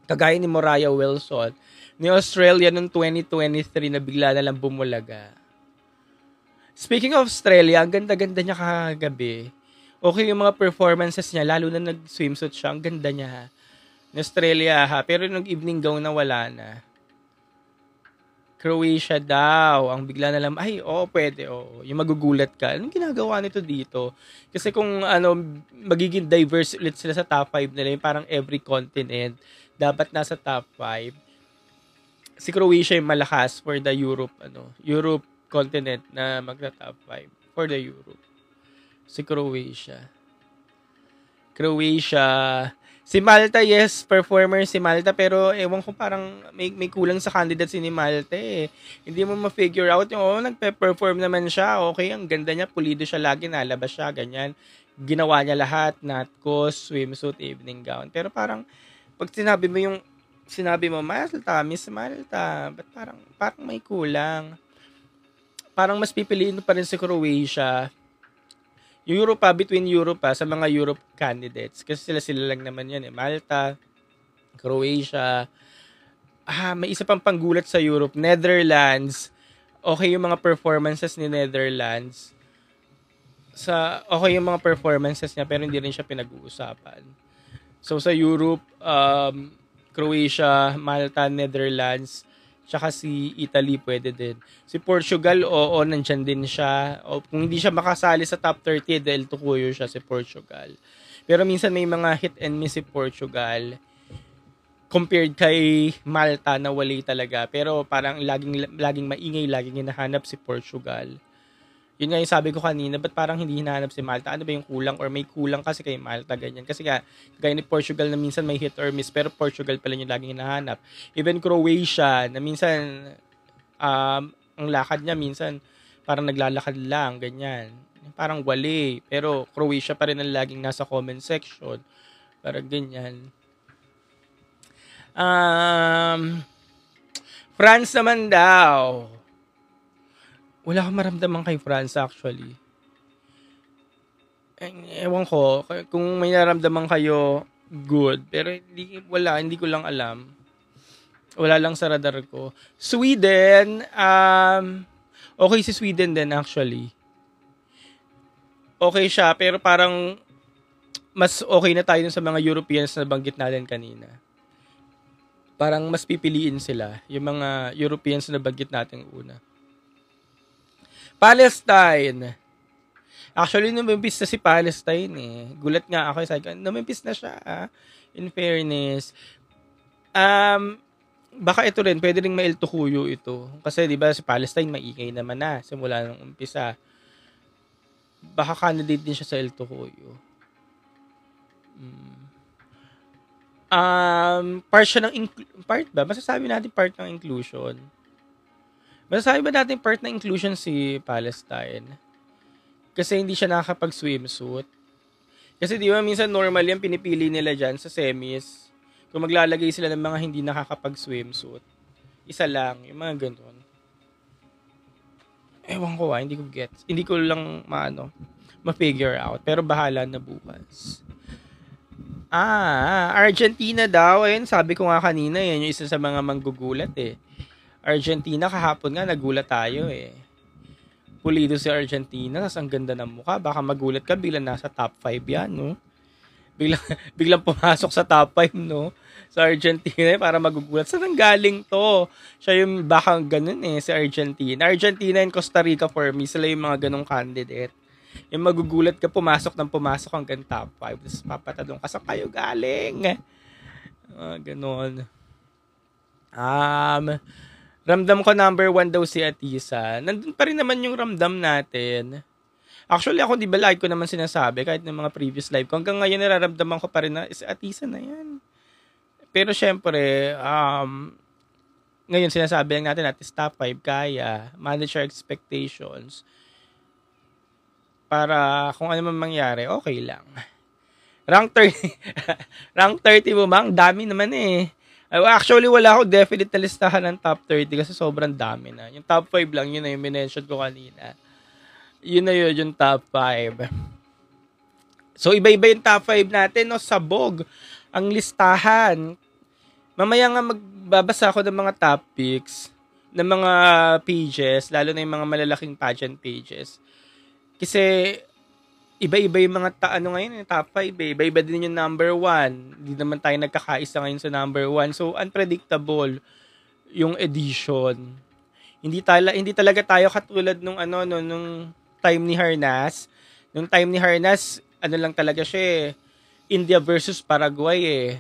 A: kagaya ni Moraya Wilson, ni Australia noong 2023 na bigla na lang bumulaga? Speaking of Australia, ang ganda-ganda niya kagabi. Okay yung mga performances niya, lalo na nag-swimsuit siya. Ang ganda niya. In Australia ha, pero nung evening gown na wala na. Croatia daw. Ang bigla na lang, ay, pwede, Yung magugulat ka. Anong ginagawa nito dito? Kasi kung magiging diverse ulit sila sa top 5 nila, yung parang every continent, dapat nasa top 5. Si Croatia yung malakas for the Europe continent na magta-top 5 for the Europe. Si Croatia. Si Malta, yes, performer si Malta, pero ewan ko parang may kulang sa candidates ni Malta eh. Hindi mo ma-figure out yung nagpe-perform naman siya, okay, ang ganda niya, pulido siya lagi, nalabas siya, ganyan. Ginawa niya lahat, natkos, swimsuit, evening gown. Pero parang, pag sinabi mo, Malta, Miss Malta, ba't parang may kulang? Parang mas pipiliin pa rin si Croatia. Between Europe sa mga Europe candidates. Kasi sila lang naman yan eh. Malta, Croatia. May isa pang panggulat sa Europe. Netherlands. Okay yung mga performances ni Netherlands. Okay yung mga performances niya pero hindi rin siya pinag-uusapan. So sa Europe, Croatia, Malta, Netherlands, tsaka si Italy pwede din. Si Portugal, nandyan din siya. Kung hindi siya makasali sa top 30, dahil tukuyo siya si Portugal. Pero minsan may mga hit and miss si Portugal compared kay Malta na wala talaga. Pero parang laging maingay, laging hinahanap si Portugal. Yun nga yung sabi ko kanina, ba't parang hindi hinahanap si Malta? Ano ba yung kulang? Or may kulang kasi kay Malta, ganyan. Kasi gaya ni Portugal na minsan may hit or miss, pero Portugal pala yung laging hinahanap. Even Croatia, na minsan, ang lakad niya minsan, parang naglalakad lang, ganyan. Parang wali, pero Croatia pa rin ang laging nasa comment section. Parang ganyan. France naman daw. Wala akong maramdaman kay France actually. Ewan ko, kung may naramdaman kayo, good. Pero hindi ko lang alam. Wala lang sa radar ko. Sweden, okay si Sweden din actually. Okay siya, pero parang mas okay na tayo sa mga Europeans na banggit natin kanina. Parang mas pipiliin sila, yung mga Europeans na banggit natin una. Palestine. Actually, numimpis na si Palestine eh. Gulat nga ako. Sabi ko, numimpis na siya. In fairness. Baka ito rin, pwede rin mailtukuyo ito. Kasi di ba si Palestine maingay naman na simula nung umpisa. Baka candidate din siya sa iltukuyo. Part siya ng part ba? Masasabi natin part ng inclusion. Masasabi ba natin part ng inclusion si Palestine? Kasi hindi siya nakakapag-swimsuit. Kasi di ba minsan normal yan, pinipili nila dyan sa semis. Kung maglalagay sila ng mga hindi nakakapag-swimsuit. Isa lang, yung mga ganun. Ewan ko hindi ko get. Hindi ko lang ma-figure out. Pero bahala na bukas. Argentina daw. Ayun, sabi ko nga kanina, yan yung isa sa mga manggugulat eh. Argentina, kahapon nga, nagulat tayo eh. Pulido si Argentina, tas ang ganda ng mukha. Baka magulat ka, biglang nasa top 5 yan, no? Biglang pumasok sa top 5, no? Sa Argentina, para magugulat. Saan ang galing to? Siya yung baka ganun eh, si Argentina. Argentina and Costa Rica for me, sila yung mga ganung candidate. Yung magugulat ka, pumasok hanggang top 5. Tapos papatanong ka, saan kayo galing? Ganon. Ramdam ko number 1 daw si Atisa. Nandun pa rin naman yung ramdam natin. Actually, ako di ba like ko naman sinasabi kahit ng mga previous live ko. Hanggang ngayon nararamdaman ko pa rin na si Atisa na yan. Pero syempre, ngayon sinasabi lang natin at top 5 kaya. Manage your expectations. Para kung ano man mangyari, okay lang. Rank 30. Rank 30 mo mang, dami naman eh. Actually, wala ako definite na listahan ng top 30 kasi sobrang dami na. Yung top 5 lang, yun na yung minention ko kanina. Yun na yun, yung top 5. So, iba-iba yung top 5 natin, no? Sabog ang listahan. Mamaya nga magbabasa ako ng mga top picks. ng mga pages, lalo na yung mga malalaking pageant pages. Kasi iba-iba yung mga ngayon, yung top 5 eh. Iba-iba din yung number 1. Hindi naman tayo nagkakaisa ngayon sa number 1. So unpredictable yung edition. Hindi talaga tayo katulad nung nung time ni Harnas. Nung time ni Harnas, lang talaga siya eh. India versus Paraguay eh.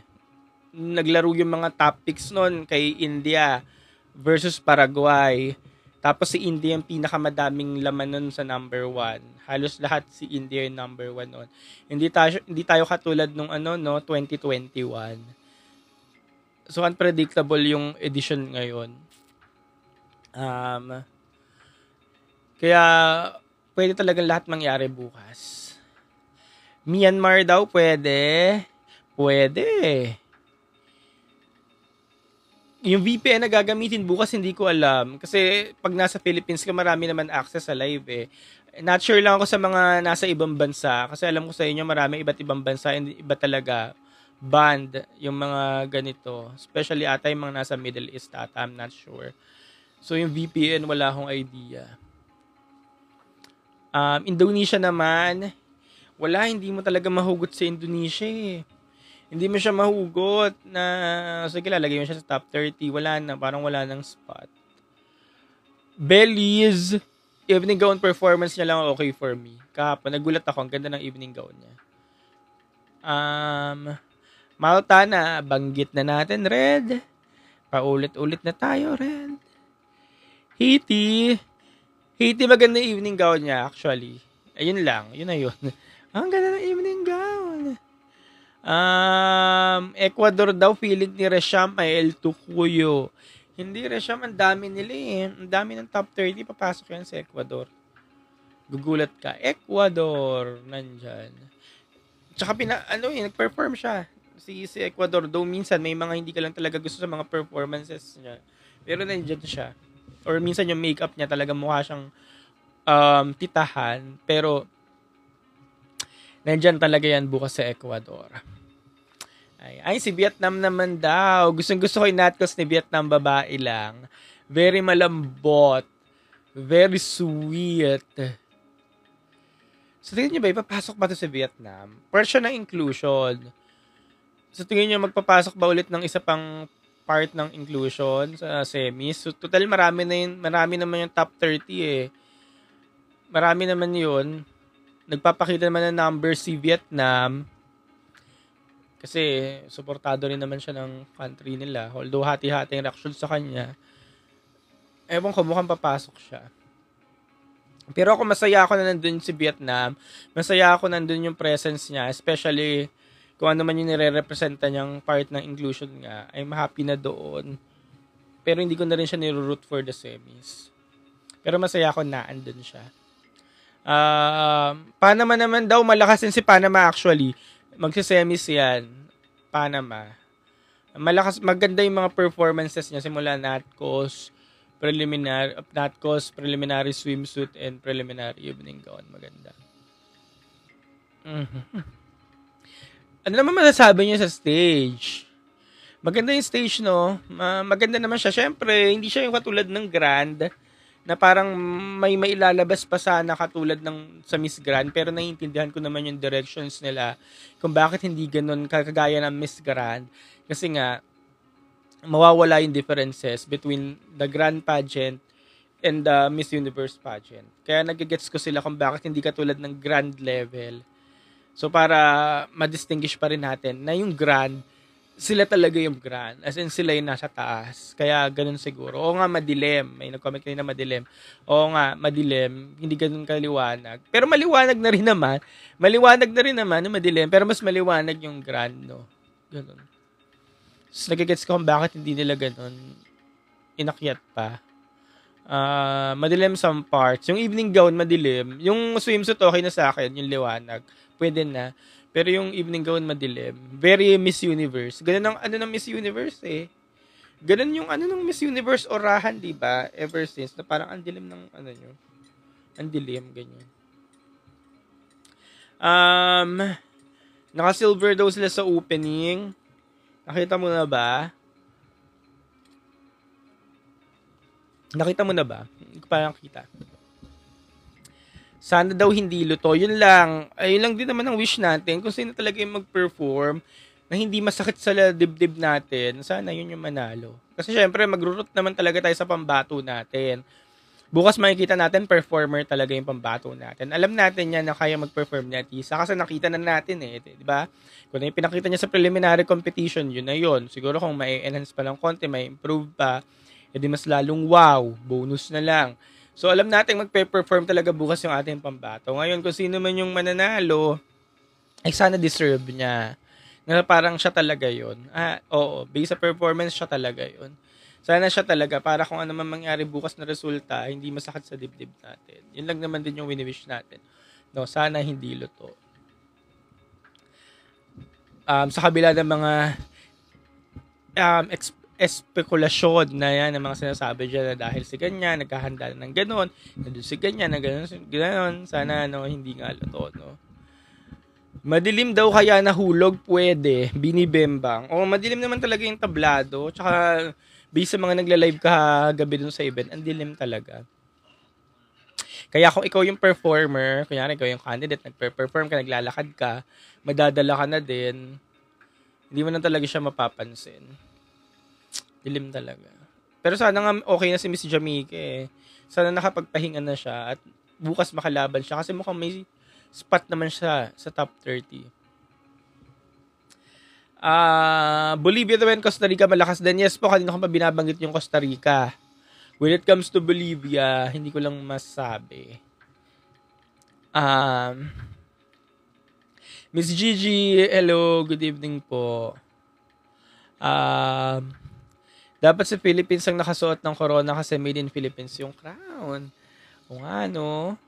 A: Naglaro yung mga top picks noon kay India versus Paraguay. Tapos si India yung pinakamadaming laman nun sa number 1. Halos lahat si India yung number 1 nun. Hindi tayo katulad nung 2021. So unpredictable yung edition ngayon. Kaya pwede talagang lahat mangyari bukas. Myanmar daw pwede. Yung VPN na gagamitin bukas, hindi ko alam. Kasi pag nasa Philippines ka, marami naman access sa live eh. Not sure lang ako sa mga nasa ibang bansa. Kasi alam ko sa inyo, marami iba't ibang bansa. Iba talaga banned yung mga ganito. Especially ata yung mga nasa Middle East ata. I'm not sure. So yung VPN, wala akong idea. Indonesia naman, hindi mo talaga mahugot sa Indonesia eh. Hindi mo siya mahugot na, sige, lalagay mo siya sa top 30. Parang wala nang spot. Belize, evening gown performance niya lang okay for me. Kahapon, nagulat ako, ang ganda ng evening gown niya. Malta na, banggit na natin, Red. Paulit-ulit na tayo, Red. Haiti, maganda yung evening gown niya, actually. Ayun lang, yun na yun. Ang ganda ng evening gown. Ecuador daw, feeling ni Resham ay El Tucuyo. Hindi, Resham, ang dami nila eh. Ang dami ng top 30, papasok yan sa Ecuador. Gugulat ka. Ecuador, nandyan. Tsaka nag-perform siya. Si Ecuador, though minsan may mga hindi ka lang talaga gusto sa mga performances niya. Pero nandyan siya. Or minsan yung makeup niya talaga mukha siyang titahan. Pero nandyan talaga yan bukas sa Ecuador. Ay, si Vietnam naman daw. Gusto ko yung Natcos ni Vietnam, babae lang. Very malambot. Very sweet. So, tingin nyo ba, ipapasok ba ito sa Vietnam? Part siya ng inclusion. So, tingin nyo, magpapasok ba ulit ng isa pang part ng inclusion sa semis? So, total, marami naman yung top 30 eh. Marami naman yun. Nagpapakita naman ng number si Vietnam. Kasi, suportado rin naman siya ng country nila. Although, hati-hati yung reaction sa kanya. Ewan ko, mukhang papasok siya. Pero ako, masaya ako na nandun si Vietnam. Masaya ako nandun yung presence niya. Especially, kung ano man yung nire-representa niyang part ng inclusion nga. I'm happy na doon. Pero hindi ko na rin siya niro-root for the semis. Pero masaya ako na andun siya. Panama naman daw, malakas din si Panama actually. Magsisemis yan. Panama. Maganda yung mga performances niya simula Natcos, preliminary swimsuit, and preliminary evening gown. Maganda. Ano naman masasabi niyo sa stage? Maganda yung stage, no? Maganda naman siya. Siyempre, hindi siya yung katulad ng Grand na parang may mailalabas pa sana katulad ng sa Miss Grand, pero naiintindihan ko naman yung directions nila kung bakit hindi ganun kagaya ng Miss Grand. Kasi nga, mawawala yung differences between the Grand pageant and the Miss Universe pageant. Kaya nagigets ko sila kung bakit hindi katulad ng Grand level. So para ma-distinguish pa rin natin na yung Grand, sila talaga yung Grand. As in, sila yung nasa taas. Kaya ganun siguro. Oo nga, madilim. May nag-comment kanina madilim. Oo nga, madilim. Hindi ganun kaliwanag. Pero maliwanag na rin naman. Maliwanag na rin naman yung madilim. Pero mas maliwanag yung Grand, no? Ganun. So, nagigets ko kung bakit hindi nila ganun inakyat pa. Madilim some parts. Yung evening gown, madilim. Yung swimsuit, okay na sa akin. Yung liwanag. Pwede na. Pero yung evening gown madilim. Very Miss Universe. Ganun ang ng Miss Universe eh. Ganun yung ng Miss Universe orahan, di ba? Ever since. Na parang ang dilim ng nyo. Ang dilim, ganyan. Naka-silver daw sila sa opening. Nakita mo na ba? Nakita mo na ba? Hindi ko pa nakita. Sana daw hindi luto. Yun lang. Ayun lang din naman ang wish natin. Kung sino talaga yung mag-perform na hindi masakit sa dibdib natin, sana yun yung manalo. Kasi syempre, mag-root naman talaga tayo sa pambato natin. Bukas makikita natin, performer talaga yung pambato natin. Alam natin yan na kaya mag-perform ni Atisa kasi nakita na natin di ba? Kung yung pinakita niya sa preliminary competition, yun na yun. Siguro kung may enhance pa ng konti, may improve pa, edi mas lalong wow, bonus na lang. So, alam natin magpe-perform talaga bukas yung ating pambato. Ngayon, kung sino man yung mananalo, ay sana deserve niya. Na parang siya talaga yun. Oo, based sa performance, siya talaga yun. Sana siya talaga, para kung ano man mangyari bukas na resulta, hindi masakit sa dibdib natin. Yun lang naman din yung wini-wish natin. No, sana hindi luto. Sa kabila ng mga espekulasyon na yan, ng mga sinasabi dyan na dahil si ganyan, nagkahanda na ng ganon, nandun si ganyan, na ganon, sana hindi nga luto, no? Madilim daw kaya nahulog, pwede, binibembang. O, madilim naman talaga yung tablado, tsaka based sa mga nagla-live kagabi dun sa event, ang dilim talaga. Kaya kung ikaw yung performer, kunyari ikaw yung candidate, nagpe-perform ka, naglalakad ka, madadala ka na din, hindi mo na talaga siya mapapansin. Dilim talaga. Pero sana nga okay na si Miss Jamike. Sana nakapagpahinga na siya at bukas makalaban siya kasi mukhang may spot naman siya sa top 30. Bolivia naman, Costa Rica, malakas din. Yes po, kanina ko pa binabanggit yung Costa Rica. When it comes to Bolivia, hindi ko lang masabi. Miss Gigi, hello, good evening po. Dapat sa Philippines ang nakasuot ng corona kasi made in Philippines yung crown. O nga, no?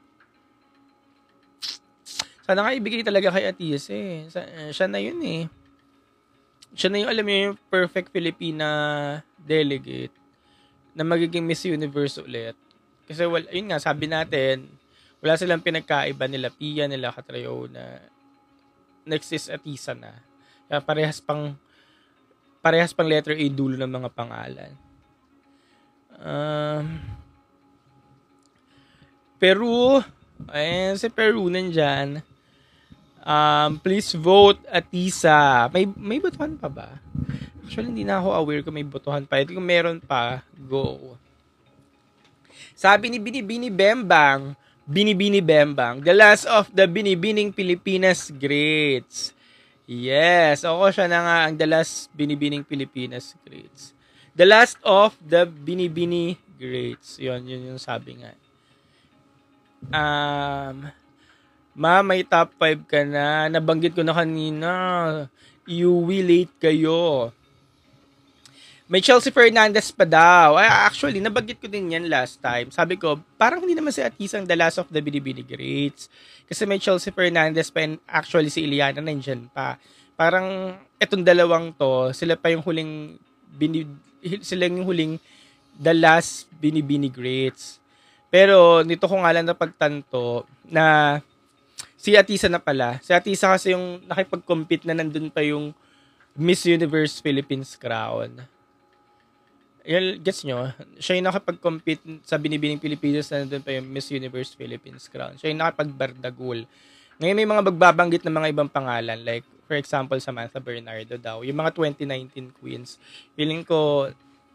A: Sana nga ibigay talaga kay Atis siya na yun Siya na yung, alam mo yung perfect Filipina delegate na magiging Miss Universe ulit. Kasi, yun nga, sabi natin, wala silang pinagkaiba nila Pia, nila Catriona. Next is Atisa na. Kaya parehas pang letter A dulo ng mga pangalan. Peru. Ayan, si Peru nandyan. Please vote Atisa. May botohan pa ba? Actually, hindi na ako aware kung may botohan pa. Kung meron pa, go. Sabi ni Binibini Bembang, the last of the Binibining Pilipinas greats. Yes, ako siya na nga ang the last Binibining Pilipinas greats. The last of the Binibini greats. Yun yung sabi nga. Ma, may top 5 ka na. Nabanggit ko na kanina. Iuwi late kayo. May Chelsea Fernandez pa daw. Actually, nabanggit ko din yan last time. Sabi ko, parang hindi naman si Atisa ang the last of the Binibini greats. Kasi may Chelsea Fernandez pa and actually si Iliana nandyan pa. Parang etong dalawang to, sila pa yung huling the last Binibini greats. Pero nito ko nga lang napagtanto na si Atisa na pala. Si Atisa kasi yung nakipag-compete na nandun pa yung Miss Universe Philippines crown. Gets nyo? Siya yung nakipag-compete sa Binibining Pilipinas na nandun pa yung Miss Universe Philippines crown. Siya yung nakipag-bardagul. Ngayon may mga magbabanggit ng mga ibang pangalan. Like, for example, Samantha Bernardo daw. Yung mga 2019 queens. Feeling ko,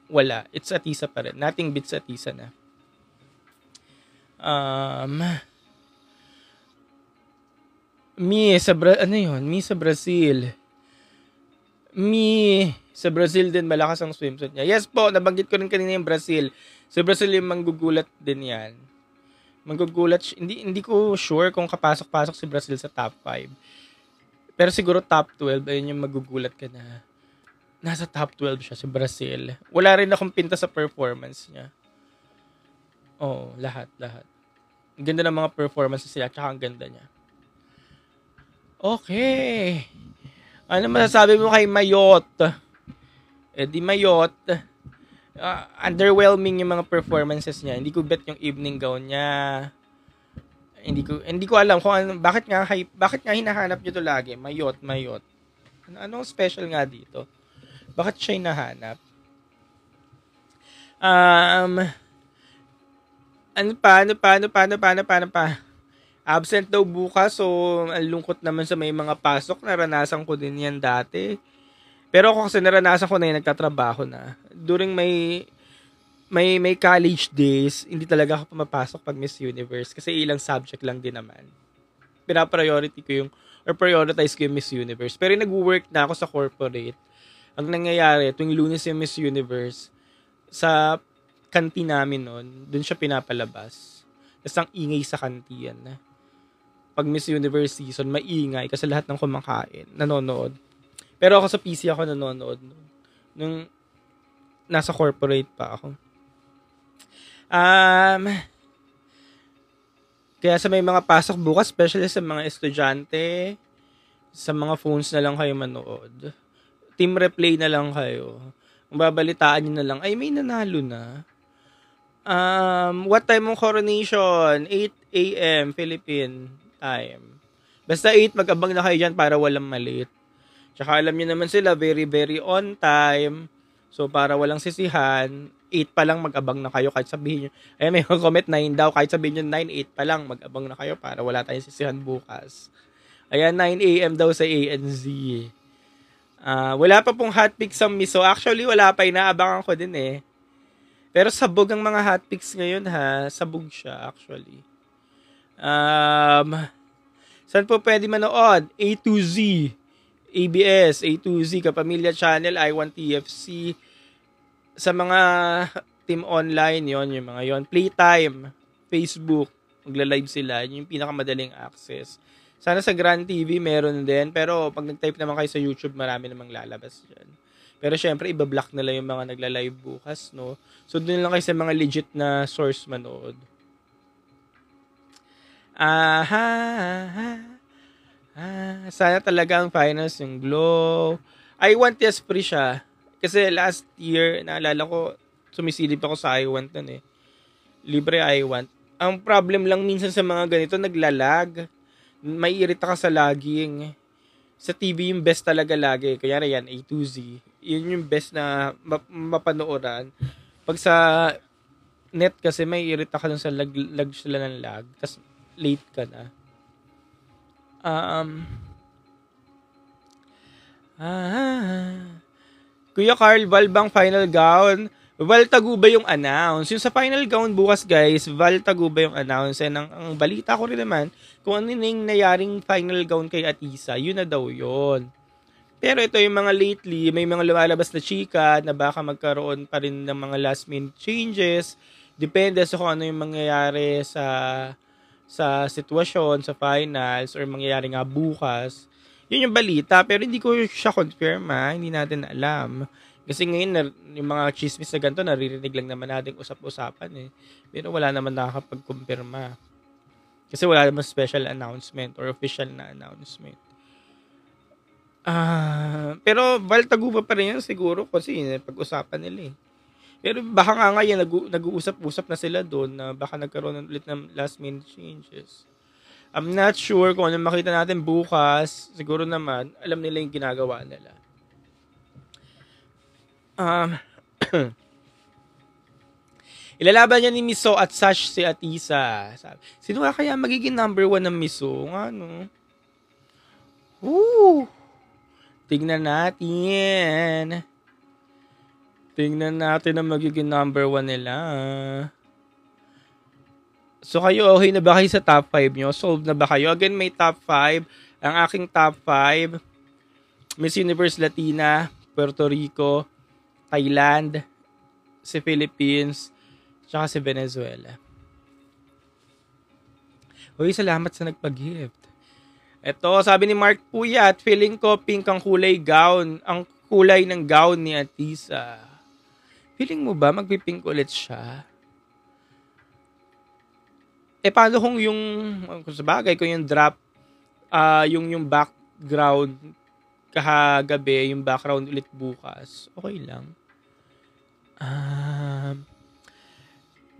A: wala. It's Atisa pa rin. Nothing beats Atisa na. Mi sa Brazil. Sa Brazil din malakas ang swimsuit niya. Yes po, nabanggit ko rin kanina yung Brazil. Sa Brazil yung manggugulat din yan. Hindi ko sure kung kapasok-pasok si Brazil sa top 5. Pero siguro top 12, ayun yung magugulat ka na nasa top 12 siya si Brazil. Wala rin akong pinta sa performance niya. Oo, lahat. Ang ganda ng mga performances niya, tsaka ang ganda niya. Okay. Ano masasabi mo kay Mayot? Di Mayot, underwhelming yung mga performances niya. Hindi ko bet yung evening gown niya. Hindi ko alam kung bakit nga hinahanap niyo to lagi. Mayot. Anong special nga dito? Bakit siya hinahanap? Ano pa? Absent daw bukas, so ang lungkot naman sa may mga pasok. Naranasan ko din yan dati. Pero ako kasi naranasan ko na yung nagtatrabaho na. During may college days, hindi talaga ako pumapasok pag Miss Universe kasi ilang subject lang din naman. Pina-priority ko yung, or prioritize ko yung Miss Universe. Pero nag-work na ako sa corporate. Ang nangyayari, tuwing Lunes yung Miss Universe, sa kantin namin nun, dun siya pinapalabas. Tapos ang ingay sa kantin. Pag Miss Universe season, maingay kasi lahat ng kumakain, nanonood. Pero ako sa PC ako nanonood. Nung nasa corporate pa ako. Kaya sa may mga pasok bukas, especially sa mga estudyante, sa mga phones na lang kayo manood. Team replay na lang kayo. Kung babalitaan nyo na lang, ay may nanalo na. What time ang coronation? 8 a.m. Philippine time. Basta 8, mag-abang na kayo dyan para walang malit. Tsaka alam nyo naman sila, very, very on time. So, para walang sisihan, 8 pa lang mag-abang na kayo. Kahit sabihin nyo, ay may comment 9 daw. Kahit sabihin nyo 9, 8 pa lang mag-abang na kayo para wala tayong sisihan bukas. Ayan, 9 a.m. daw sa ANZ. Wala pa pong hotpicks sa Miso. Actually, wala pa. Inaabangan ko din eh. Pero sabog ang mga hotpicks ngayon ha. Sabog siya actually. Saan po pwede manood? A to Z. ABS, A to Z, Kapamilya Channel, I1TFC. Sa mga team online yon, yung mga yon. Playtime, Facebook, magla-live sila. Yun yung pinakamadaling access. Sana sa Grand TV meron din. Pero pag nag-type naman kayo sa YouTube, marami namang lalabas dyan. Pero syempre, iba-block nila yung mga nagla-live bukas, no? So, doon lang kayo sa mga legit na source manood. Sana talaga ang finals yung Glow. I want yes free siya. Kasi last year, naalala ko, sumisilip ako sa I want nun eh. Libre I want. Ang problem lang minsan sa mga ganito, naglalag. May irita ka sa lagging. Sa TV yung best talaga lagi. Kaya yan, A to Z. Yun yung best na mapanooran. Pag sa net kasi may irita ka dun sa lag sila ng lag. Tapos late ka na. Kuya Carl, Val bang final gown? Val Taguba yung announce. Yung sa final gown bukas guys, Val Taguba yung announce. And ang balita ko rin naman, kung ano yung nayaring final gown kay Atisa, yun na daw yun. Pero ito yung mga lately, may mga lumalabas na chika na baka magkaroon pa rin ng mga last minute changes. Depende sa kung ano yung mangyayari sa sitwasyon, sa finals, or mangyayari nga bukas. Yun yung balita, pero hindi ko siya confirm ha. Hindi natin alam. Kasi ngayon, yung mga chismis na ganito, naririnig lang naman natin usap-usapan eh. Pero wala naman nakakapag-kumpirma. Kasi wala naman special announcement or official na announcement. Pero Val Taguba pa rin yan siguro kasi pag-usapan nila eh. Pero baka nga ngayon nag-uusap-usap na sila doon na baka nagkaroon ulit ng last minute changes. I'm not sure kung ano makita natin bukas. Siguro naman, alam nila yung ginagawa nila. Ilalaban niya ni Miso at Sash si Atisa. Sino nga kaya magiging number 1 ng Miso? Ano? Tingnan natin. Tingnan natin ang magiging number 1 nila. So kayo, okay na ba kayo sa top 5 nyo? Solved na ba kayo? Again, may top 5. Ang aking top 5, Miss Universe Latina, Puerto Rico, Thailand, si Philippines, tsaka si Venezuela. Uy, salamat sa nagpag-gift. Ito, sabi ni Mark Puyat, feeling ko pink ang kulay gown. Ang kulay ng gown ni Atisa. Feeling mo ba magpipink ulit siya? Paano kung yung, kung sabagay, kung yung drop, yung background kahagabi, yung background ulit bukas, okay lang.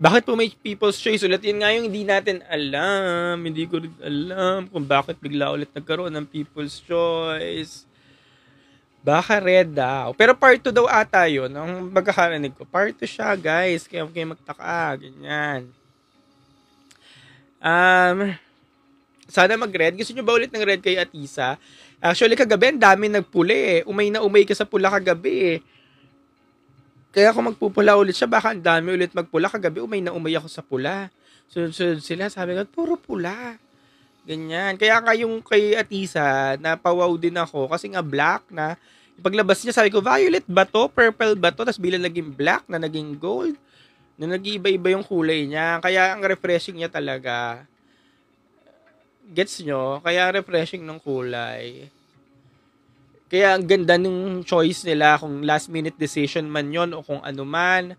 A: Bakit po may People's Choice ulit? Yun nga yung hindi natin alam. Hindi ko rin alam kung bakit bigla ulit nagkaroon ng People's Choice. Baka red daw. Pero part 2 daw ata yun. Ang magkakarinig ko. Part 2 siya, guys. Kaya magtaka. Ganyan. Um, Sana mag-red. Gusto nyo ba ulit ng red kay Atisa? Actually, kagabi, ang dami nagpuli eh. Umay na umay ka sa pula kagabi eh. Kaya kung magpupula ulit siya, baka ang dami ulit magpula. Kagabi, umay na umay ako sa pula. Sunod-sunod sila, sabi ko, puro pula. Ganyan. Kaya nga yung kay Atisa, napawaw din ako kasi nga black na. Paglabas niya, sabi ko, violet ba to? Purple ba to? Tapos bilang naging black na naging gold. Na nag-iiba-iba yung kulay niya. Kaya ang refreshing niya talaga. Gets nyo? Kaya refreshing ng kulay. Kaya ang ganda ng choice nila. Kung last minute decision man yon o kung ano man.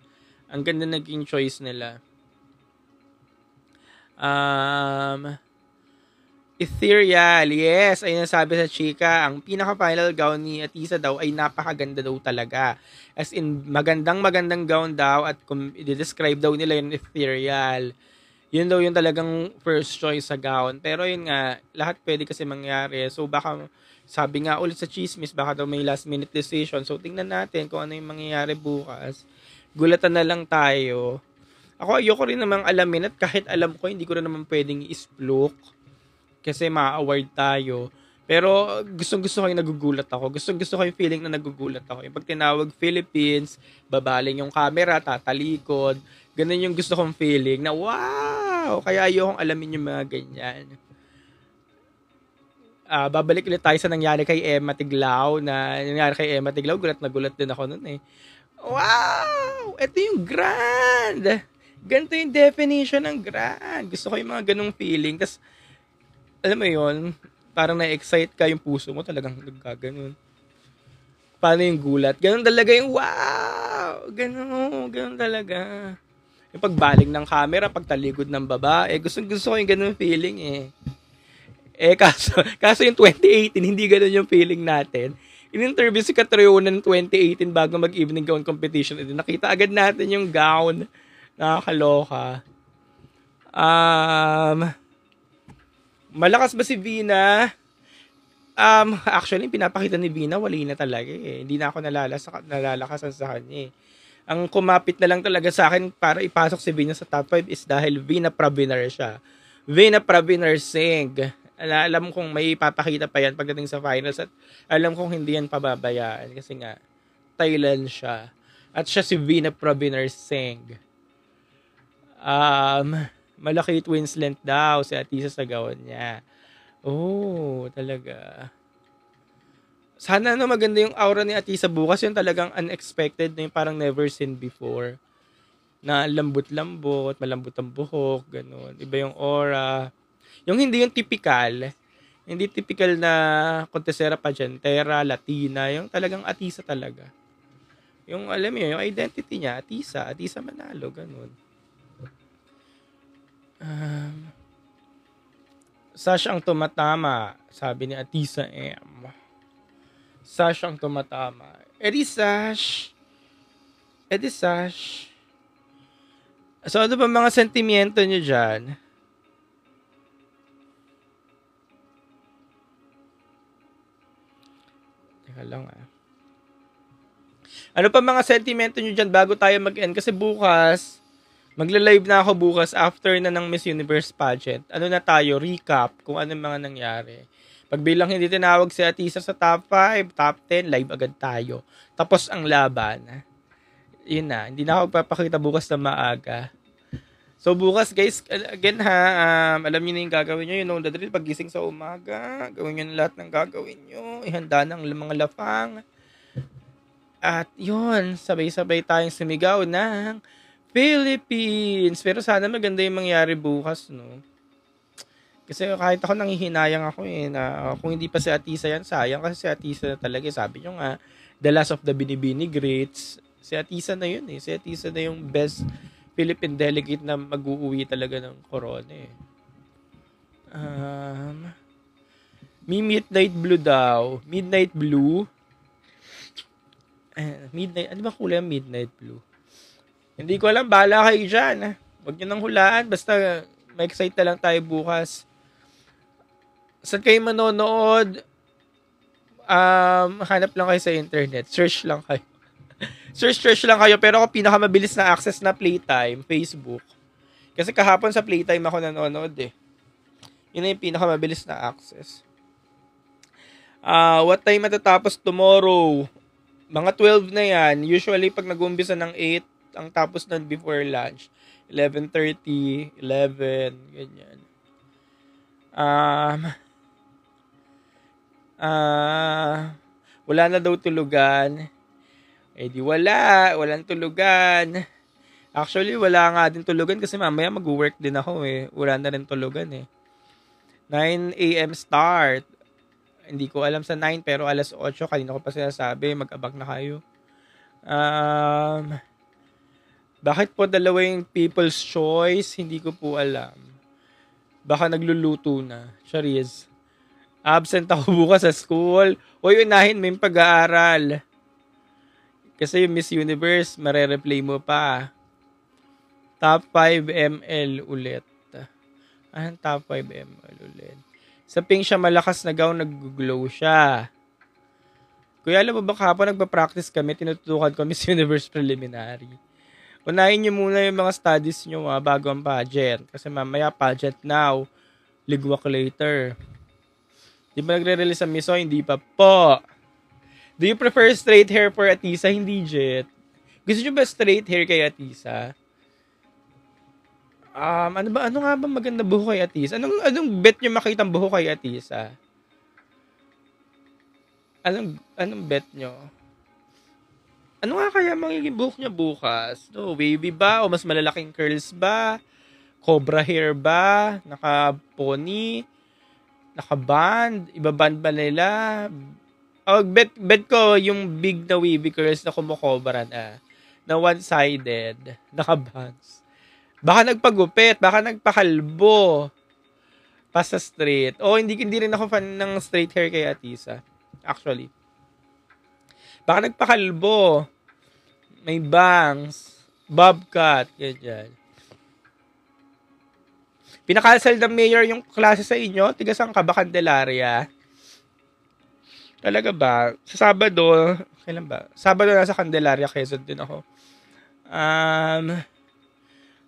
A: Ang ganda naging choice nila. Ethereal, yes. Ayun ang sabi sa chika. Ang pinaka-final gown ni Atisa daw ay napakaganda daw talaga. As in, magandang gown daw at kung i-describe daw nila yung ethereal. Yun daw yung talagang first choice sa gown. Pero yun nga, lahat pwede kasi mangyari. So baka, sabi nga ulit sa chismis, baka daw may last minute decision. So tingnan natin kung ano yung mangyayari bukas. Gulatan na lang tayo. Ako ayoko rin namang alamin at kahit alam ko, hindi ko rin naman pwedeng i-splook. Kasi ma-award tayo. Pero gustong-gusto ko yung nagugulat ako. Gustong-gusto ko yung feeling na nagugulat ako. Yung pag tinawag Philippines, babaling yung camera, tatalikod. Ganun yung gusto kong feeling na wow! Kaya ayokong alamin yung mga ganyan. Babalik ulit tayo sa nangyari kay Emma Tiglao. Nangyari kay Emma Tiglao, gulat na gulat din ako nun eh. Wow! Ito yung grand! Ganito yung definition ng grand. Gusto ko yung mga ganung feeling. Tapos, alam mo yun, parang na-excite ka yung puso mo, talagang nagkaganon. Paano yung gulat? Ganon talaga yung wow! Ganon talaga. Yung pagbaling ng camera, pagtalikod ng babae, gusto ko yung ganon feeling eh. Kaso yung 2018, hindi ganon yung feeling natin. In-interview si Catriona ng 2018 bago mag-evening gown competition. Nakita agad natin yung gown. Nakakaloka. Malakas ba si Vina? Actually, pinapakita ni Vina, wali na talaga eh. Hindi na ako nalalakasan sa kanya eh. Ang kumapit na lang talaga sa akin para ipasok si Vina sa top 5 is dahil Vina Praviner siya. Vina Praviner Singh. Alam kong may ipapakita pa yan pagdating sa finals at alam kong hindi yan pababayaan kasi nga Thailand siya. At siya si Vina Praviner Singh. Malaki twins length daw si Atisa sa gawan niya. Oh, talaga. Sana maganda yung aura ni Atisa bukas. Yung talagang unexpected na yung parang never seen before. Na lambot-lambot, malambot ang buhok, ganun. Iba yung aura. Yung hindi yung typical. Hindi typical na kontesera, pageantera, Latina. Yung talagang Atisa talaga. Yung alam mo yung identity niya, Atisa Manalo, ganun. Sash ang tumatama, sabi ni Atisa M. Sash ang tumatama. Edi Sash. So ano ba mga sentimiento niyo dyan? Teka lang Ano pa mga sentimento niyo dyan bago tayo mag-end? Kasi bukas, magla-live na ako bukas after na ng Miss Universe pageant. Ano na tayo? Recap kung ano mga nangyari. Pag bilang hindi tinawag si Atisa sa top 5, top 10, live agad tayo. Tapos ang laban. Yun na. Hindi na ako papakita bukas na maaga. So bukas guys, again alam niyo na yung gagawin nyo. You know the drill. Pag gising sa umaga, gawin nyo na lahat ng gagawin nyo. Ihanda ng mga lafang. At yun, sabay-sabay tayong sumigaw ng Philippines. Pero sana maganda yung mangyari bukas, no? Kasi kahit ako nanghihinayang ako na kung hindi pa si Atisa yan, sayang kasi si Atisa talaga. Sabi nyo nga, the last of the Binibini greats. Si Atisa na yun Si Atisa na yung best Philippine delegate na mag-uuwi talaga ng corona Midnight Blue daw. Midnight Blue? Midnight, ano ba kulay ang Midnight Blue? Hindi ko alam, bahala kayo dyan. Huwag nyo nang hulaan, basta ma-excite na lang tayo bukas. Saan kayo manonood? Hanap lang kayo sa internet. Search lang kayo. Search lang kayo, pero ako pinakamabilis na access na playtime, Facebook. Kasi kahapon sa Playtime ako nanonood eh. Yun na yung pinakamabilis na access. What time matatapos tomorrow? Mga 12 na yan. Usually, pag nag-umpisa ng 8, ang tapos nun before lunch. 11:30, 11, ganyan. Wala na daw tulugan. Eh di wala. Walang tulugan. Actually, wala nga din tulugan kasi mamaya mag-work din ako eh. Wala na rin tulugan eh. 9 a.m. start. Hindi ko alam sa 9 pero alas 8. Kanina ko pa sinasabi. Mag-abang na kayo. Bakit po dalawa yung People's Choice? Hindi ko po alam. Baka nagluluto na. Charis. Absent ako bukas sa school. Uy, unahin mo yung pag-aaral. Kasi yung Miss Universe, marereplay mo pa. Top 5 ml ulit. Anong top 5 ml ulit? Sa pink siya malakas na gown, nag-glow siya. Kuya, alam mo ba kahapon nagpa-practice kami, tinututukan ko Miss Universe Preliminary. Unahin nyo muna yung mga studies nyo bago ang pageant. Kasi mamaya pageant now, ligwak later. Di ba nagre-release ang Miso? Hindi pa po. Do you prefer straight hair for Atisa? Hindi, Jet. Gusto nyo ba straight hair kay Atisa? Ano nga ba maganda buhok kay Atisa? Anong bet nyo makitang buhok kay Atisa? Anong bet nyo? Ano nga kaya magiging buhok niya bukas? No, wavy ba? O mas malalaking curls ba? Cobra hair ba? Naka-pony? Naka-band? Iba-band ba nila? Bet ko yung big na wavy curls na kumukobra na one-sided. Naka-bands. Baka nagpagupit. Baka nagpakalbo. Pasta straight. Hindi rin ako fan ng straight hair kay Atisa. Actually. Baka nagpakalbo. May bangs. Bob cut. Ganyan. Pinakalsal ng mayor yung klase sa inyo? Tiga saan ka ba? Candelaria? Talaga ba? Sa Sabado, kailan ba? Sabado nasa Candelaria, Quezon din ako.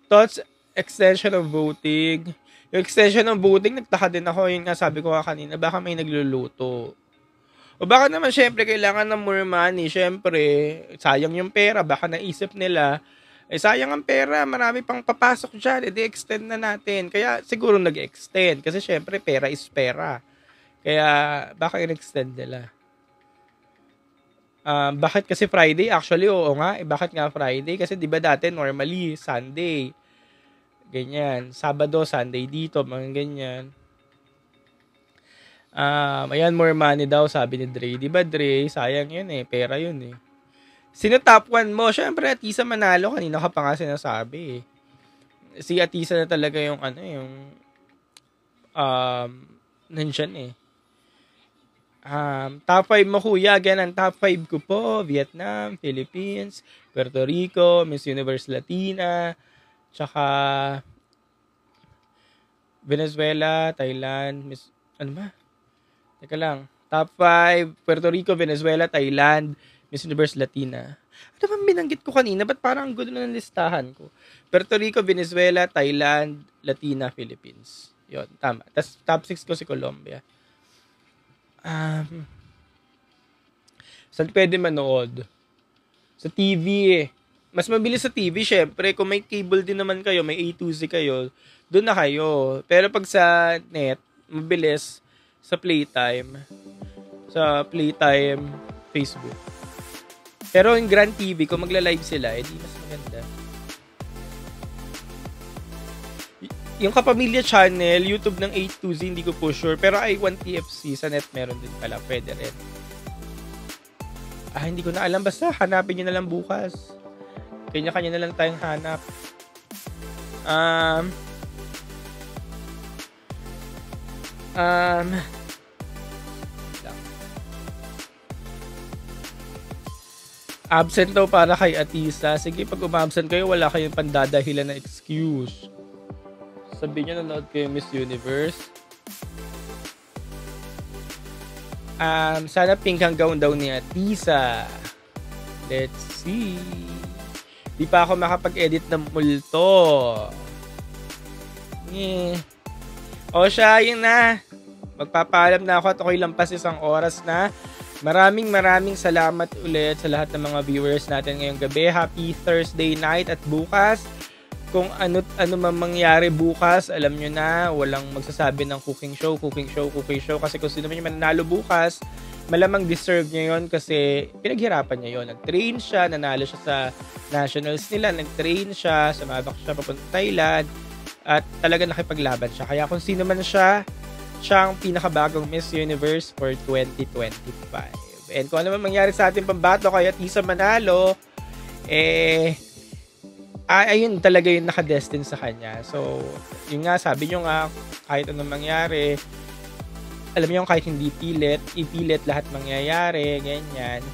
A: Thoughts, extension of voting. Yung extension of voting, nagtaka din ako. Yun nga sabi ko kanina, baka may nagluluto. O baka naman, syempre, kailangan ng more money. Syempre, sayang yung pera. Baka naisip nila, sayang ang pera. Marami pang papasok dyan. Extend na natin. Kaya, siguro nag-extend. Kasi, syempre, pera is pera. Kaya, baka in-extend nila. Bakit kasi Friday? Actually, oo nga. Bakit nga Friday? Kasi, di ba dati, normally, Sunday. Ganyan. Sabado, Sunday dito. Mga ganyan. Ayan, more money daw, sabi ni Dre. Di ba, Dre? Sayang yun eh. Pera yun eh. Sino top 1 mo? Siyempre, Atisa Manalo. Kanina ka pa nga sinasabi eh. Si Atisa na talaga yung nandyan eh. Top 5 mo, kuya. Again, ang top 5 ko po. Vietnam, Philippines, Puerto Rico, Miss Universe Latina, tsaka Venezuela, Thailand, ano ba? Teka lang. Top 5, Puerto Rico, Venezuela, Thailand, Miss Universe Latina. Ano ba binanggit ko kanina? Ba't parang ang gulo na ng listahan ko? Puerto Rico, Venezuela, Thailand, Latina, Philippines. Yun, tama. Tapos top 6 ko si Colombia. Saan pwede manood? Sa TV eh. Mas mabilis sa TV, syempre. Kung may cable din naman kayo, may A2Z kayo, doon na kayo. Pero pag sa net, mabilis sa Playtime. Sa Playtime Facebook. Pero yung Grand TV, kung magla-live sila, di mas maganda. Yung Kapamilya Channel, YouTube ng 8-2Z, hindi ko po sure. Pero I1TFC, sa net meron din pala. Pwede rin. Hindi ko na alam. Basta, hanapin nyo na lang bukas. Kanya-kanya na lang tayong hanap. Absent daw para kay Atisa. Sige, pag umabsent kayo, wala kayong pandadahilan na excuse. Sabihin nyo, nanood kayo Miss Universe. Sana pink ang gown daw ni Atisa. Let's see. Di pa ako makapag-edit ng multo. O siya, yun na. Magpapaalam na ako at ako'y lampas 1 oras na. Maraming salamat ulit sa lahat ng mga viewers natin ngayong gabi. Happy Thursday night at bukas. Kung ano man mangyari bukas, alam nyo na, walang magsasabi ng cooking show. Kasi kung sino man yung mananalo bukas, malamang deserve niya yon kasi pinaghirapan niya yon. Nag-train siya, nanalo siya sa nationals nila, nag-train siya, sumabak siya papunta Thailand, at talaga nakipaglaban siya. Kaya kung sino man siya ang pinakabagong Miss Universe for 2025. And kung ano man mangyari sa ating pambato, kaya Tisa manalo, ayun talaga yung nakadestin sa kanya. So, yun nga, sabi nyo nga, kahit anong mangyari, alam nyo, kahit hindi ipilit lahat mangyayari, ganyan.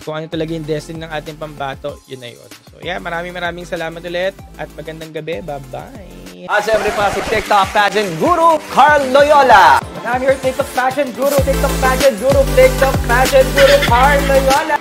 A: Kung ano talaga yung destiny ng ating pambato, yun na yun. So, yeah, maraming salamat ulit at magandang gabi. Bye-bye!
B: Siyempre pa si TikTok pageant guru Carl Loyola. And I'm your TikTok pageant guru, TikTok pageant guru Carl Loyola.